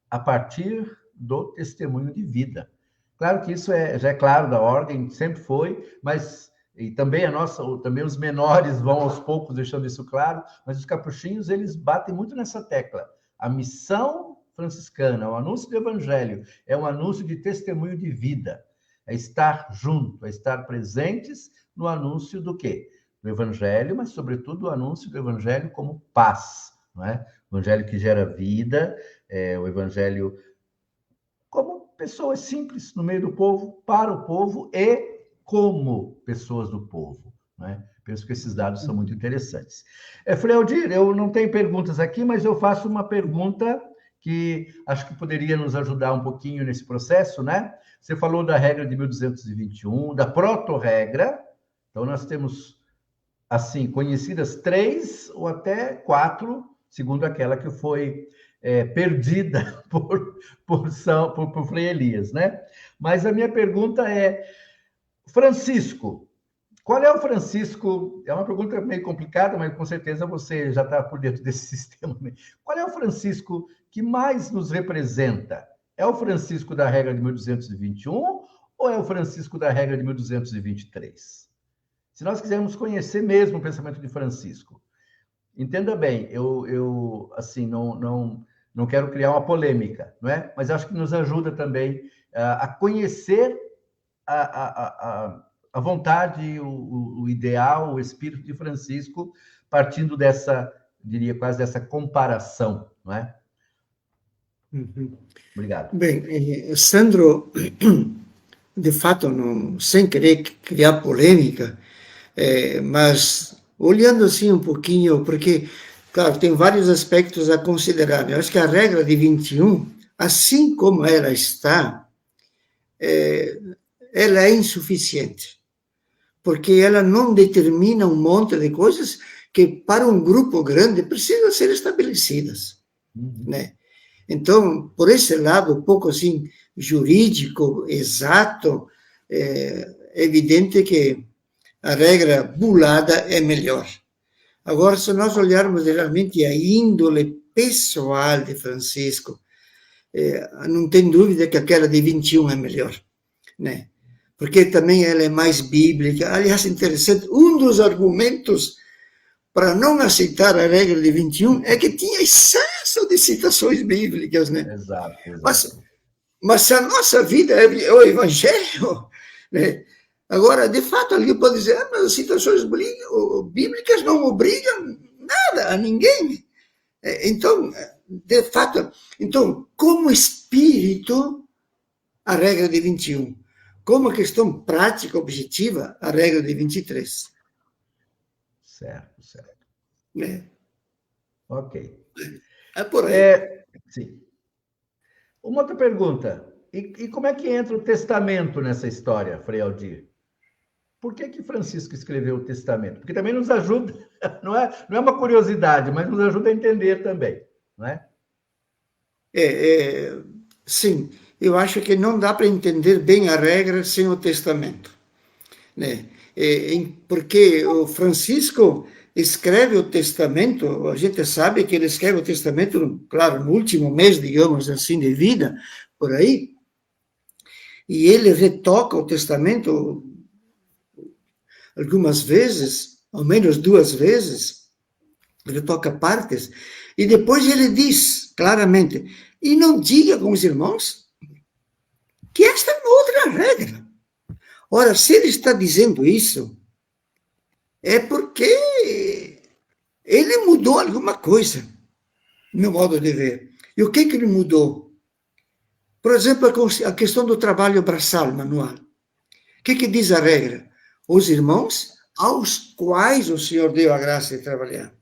a partir do testemunho de vida. Claro que isso já é claro da ordem, sempre foi, mas e também também os menores vão aos poucos deixando isso claro, mas os capuchinhos, eles batem muito nessa tecla. A missão franciscana, o anúncio do evangelho, é um anúncio de testemunho de vida, é estar junto, é estar presentes no anúncio do quê? Do evangelho, mas sobretudo o anúncio do evangelho como paz, não é? O evangelho que gera vida, o evangelho como pessoas simples no meio do povo, para o povo e como pessoas do povo, não é? Penso que esses dados são muito interessantes. Frei Aldir, eu não tenho perguntas aqui, mas eu faço uma pergunta que acho que poderia nos ajudar um pouquinho nesse processo, né? Você falou da regra de 1221, da proto-regra. Então, nós temos, assim, conhecidas 3 ou até 4, segundo aquela que foi perdida por Frei Elias, né? Mas a minha pergunta é, Francisco, qual é o Francisco? É uma pergunta meio complicada, mas com certeza você já está por dentro desse sistema. Qual é o Francisco que mais nos representa? É o Francisco da regra de 1221 ou é o Francisco da regra de 1223? Se nós quisermos conhecer mesmo o pensamento de Francisco, entenda bem, eu assim, não quero criar uma polêmica, não é? Mas acho que nos ajuda também a conhecer a vontade, o ideal, o espírito de Francisco, partindo dessa, diria, quase dessa comparação, não é? Uhum. Obrigado. Bem, Sandro, de fato, não, sem querer criar polêmica, mas olhando assim um pouquinho, porque, claro, tem vários aspectos a considerar. Eu acho que a regra de 21, assim como ela está, ela é insuficiente, porque ela não determina um monte de coisas que, para um grupo grande, precisam ser estabelecidas, né? Então, por esse lado, um pouco assim, jurídico, exato, é evidente que a regra bulada é melhor. Agora, se nós olharmos realmente a índole pessoal de Francisco, não tem dúvida que aquela de 21 é melhor, né? porque também ela é mais bíblica. Aliás, interessante, um dos argumentos para não aceitar a regra de 21 é que tinha excesso de citações bíblicas, né? Exato, exato. Mas se a nossa vida é o Evangelho, né? Agora, de fato, alguém pode dizer, mas as citações bíblicas não obrigam nada a ninguém. Então, de fato, então, como espírito, a regra de 21. Como questão prática, objetiva, a regra de 23. Certo, certo. Né? Ok. É por aí. Sim. Uma outra pergunta. E como é que entra o testamento nessa história, Frei Aldir? Por que Francisco escreveu o testamento? Porque também nos ajuda, não é uma curiosidade, mas nos ajuda a entender também, não é? Sim, eu acho que não dá para entender bem a regra sem o testamento, né? Porque o Francisco escreve o testamento, a gente sabe que ele escreve o testamento, claro, no último mês, digamos assim, de vida, por aí, e ele retoca o testamento algumas vezes, ao menos 2 vezes, retoca partes, e depois ele diz claramente, e não diga com os irmãos que esta é outra regra. Ora, se ele está dizendo isso, é porque ele mudou alguma coisa, no meu modo de ver. E o que ele mudou? Por exemplo, a questão do trabalho braçal manual. O que diz a regra? Os irmãos aos quais o Senhor deu a graça de trabalhar.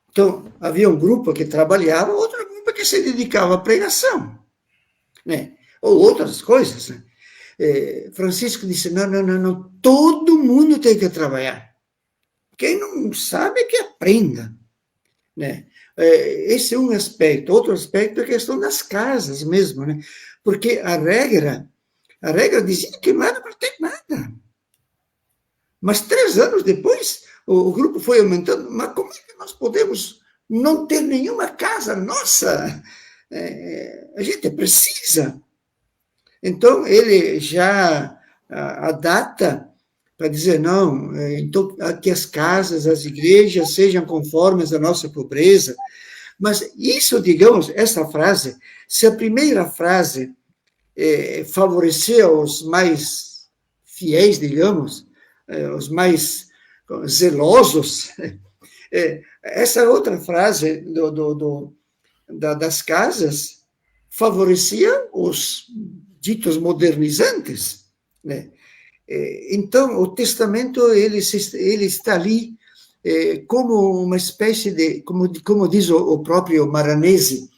Então, havia um grupo que trabalhava, outro grupo que se dedicava à pregação, né? Ou outras coisas, né? Francisco disse, não, todo mundo tem que trabalhar. Quem não sabe que aprenda, né? Esse é um aspecto. Outro aspecto é a questão das casas mesmo, né? Porque a regra dizia que não era para ter nada. Mas 3 anos depois, o grupo foi aumentando. Mas como é que nós podemos não ter nenhuma casa nossa? A gente precisa. Então, ele já adapta para dizer, não, então, que as casas, as igrejas sejam conformes à nossa pobreza. Mas isso, digamos, essa frase, se a primeira frase favorecer os mais fiéis, digamos, os mais zelosos, essa outra frase das casas favorecia os ditos modernizantes, né? Então, o testamento ele está ali como uma espécie de, como diz o próprio Maranese,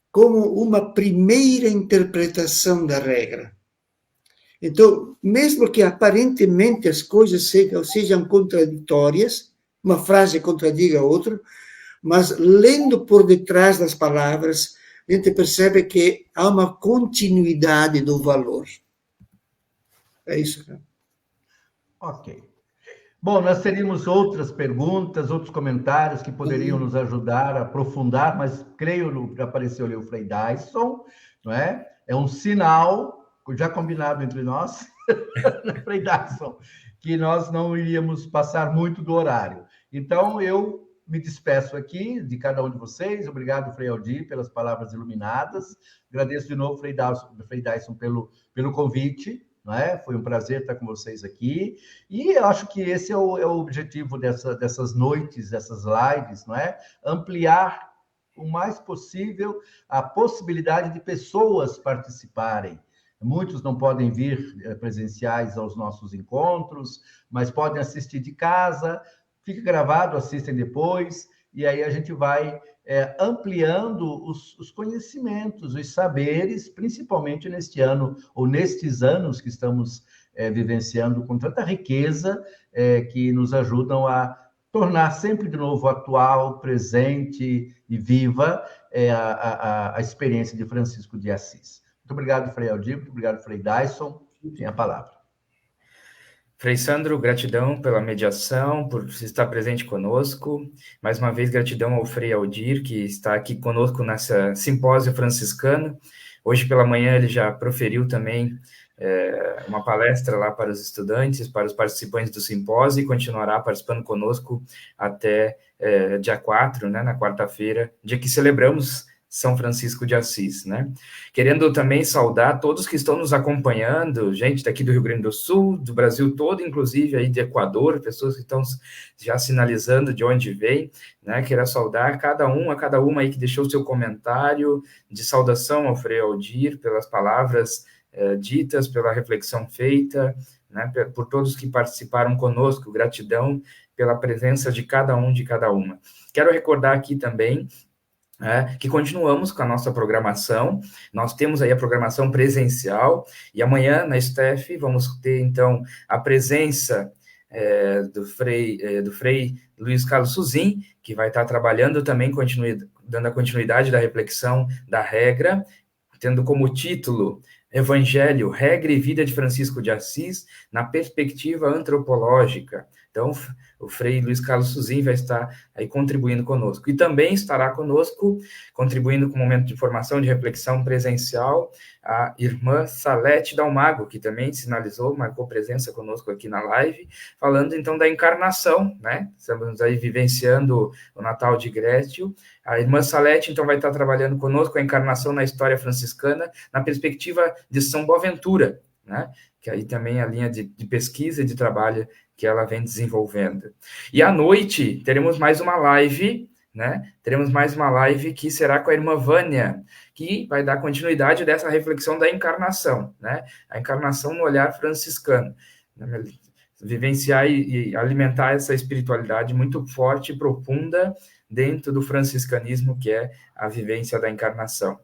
como uma primeira interpretação da regra. Então, mesmo que aparentemente as coisas sejam contraditórias, uma frase contradiga a outra, mas lendo por detrás das palavras, a gente percebe que há uma continuidade do valor. É isso, cara. Ok. Bom, nós teríamos outras perguntas, outros comentários que poderiam nos ajudar a aprofundar, mas creio que apareceu ali o Frei Dyson, não é? É um sinal, já combinado entre nós, Frei Dyson, que nós não iríamos passar muito do horário. Então, eu me despeço aqui de cada um de vocês. Obrigado, Frei Aldir, pelas palavras iluminadas. Agradeço de novo, Frei Dyson, pelo convite. Não é? Foi um prazer estar com vocês aqui, e eu acho que esse é o objetivo dessas noites, dessas lives, não é? Ampliar o mais possível a possibilidade de pessoas participarem. Muitos não podem vir presenciais aos nossos encontros, mas podem assistir de casa, fica gravado, assistem depois, e aí a gente vai ampliando os conhecimentos, os saberes, principalmente neste ano, ou nestes anos que estamos vivenciando com tanta riqueza, que nos ajudam a tornar sempre de novo atual, presente e viva a experiência de Francisco de Assis. Muito obrigado, Frei Aldir, muito obrigado, Frei Dyson. Tem a palavra. Frei Sandro, gratidão pela mediação, por estar presente conosco. Mais uma vez, gratidão ao Frei Aldir, que está aqui conosco nessa simpósio franciscano. Hoje pela manhã ele já proferiu também uma palestra lá para os estudantes, para os participantes do simpósio, e continuará participando conosco até dia 4, né, na quarta-feira, dia que celebramos São Francisco de Assis, né? Querendo também saudar todos que estão nos acompanhando, gente daqui do Rio Grande do Sul, do Brasil todo, inclusive aí de Equador, pessoas que estão já sinalizando de onde vem, né? Quero saudar a cada uma aí que deixou o seu comentário de saudação ao Frei Aldir, pelas palavras ditas, pela reflexão feita, né? Por todos que participaram conosco, gratidão pela presença de cada um, de cada uma. Quero recordar aqui também que continuamos com a nossa programação. Nós temos aí a programação presencial, e amanhã na STF vamos ter, então, a presença do Frei Luiz Carlos Suzin, que vai estar trabalhando também, dando a continuidade da reflexão da regra, tendo como título Evangelho, Regra e Vida de Francisco de Assis na perspectiva antropológica. Então, o Frei Luiz Carlos Suzin vai estar aí contribuindo conosco. E também estará conosco, contribuindo com o momento de formação, de reflexão presencial, a irmã Salete Dalmago, que também sinalizou, marcou presença conosco aqui na live, falando então da encarnação, né? Estamos aí vivenciando o Natal de Grécio. A irmã Salete, então, vai estar trabalhando conosco a encarnação na história franciscana, na perspectiva de São Boaventura, né? Que aí também é a linha de pesquisa e de trabalho que ela vem desenvolvendo. E à noite teremos mais uma live, né? Teremos mais uma live que será com a irmã Vânia, que vai dar continuidade dessa reflexão da encarnação, né? A encarnação no olhar franciscano, né? Vivenciar e alimentar essa espiritualidade muito forte e profunda dentro do franciscanismo, que é a vivência da encarnação.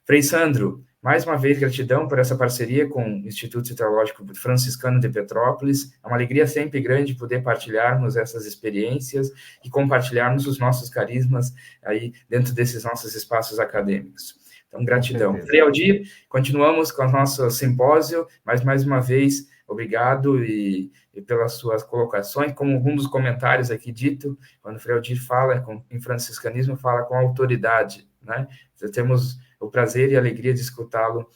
Frei Sandro, mais uma vez, gratidão por essa parceria com o Instituto Teológico Franciscano de Petrópolis. É uma alegria sempre grande poder partilharmos essas experiências e compartilharmos os nossos carismas aí dentro desses nossos espaços acadêmicos. Então, gratidão. Frei Aldir, continuamos com o nosso simpósio, mas mais uma vez, obrigado e pelas suas colocações, como um dos comentários aqui dito, quando o Frei Aldir fala em franciscanismo, fala com autoridade, né? Temos o prazer e a alegria de escutá-lo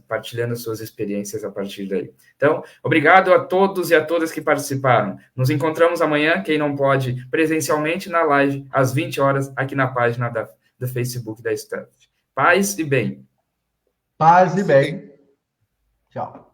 partilhando as suas experiências a partir daí. Então, obrigado a todos e a todas que participaram. Nos encontramos amanhã, quem não pode, presencialmente na live, às 20 horas, aqui na página do Facebook da STF. Paz e bem. Paz e bem. Tchau.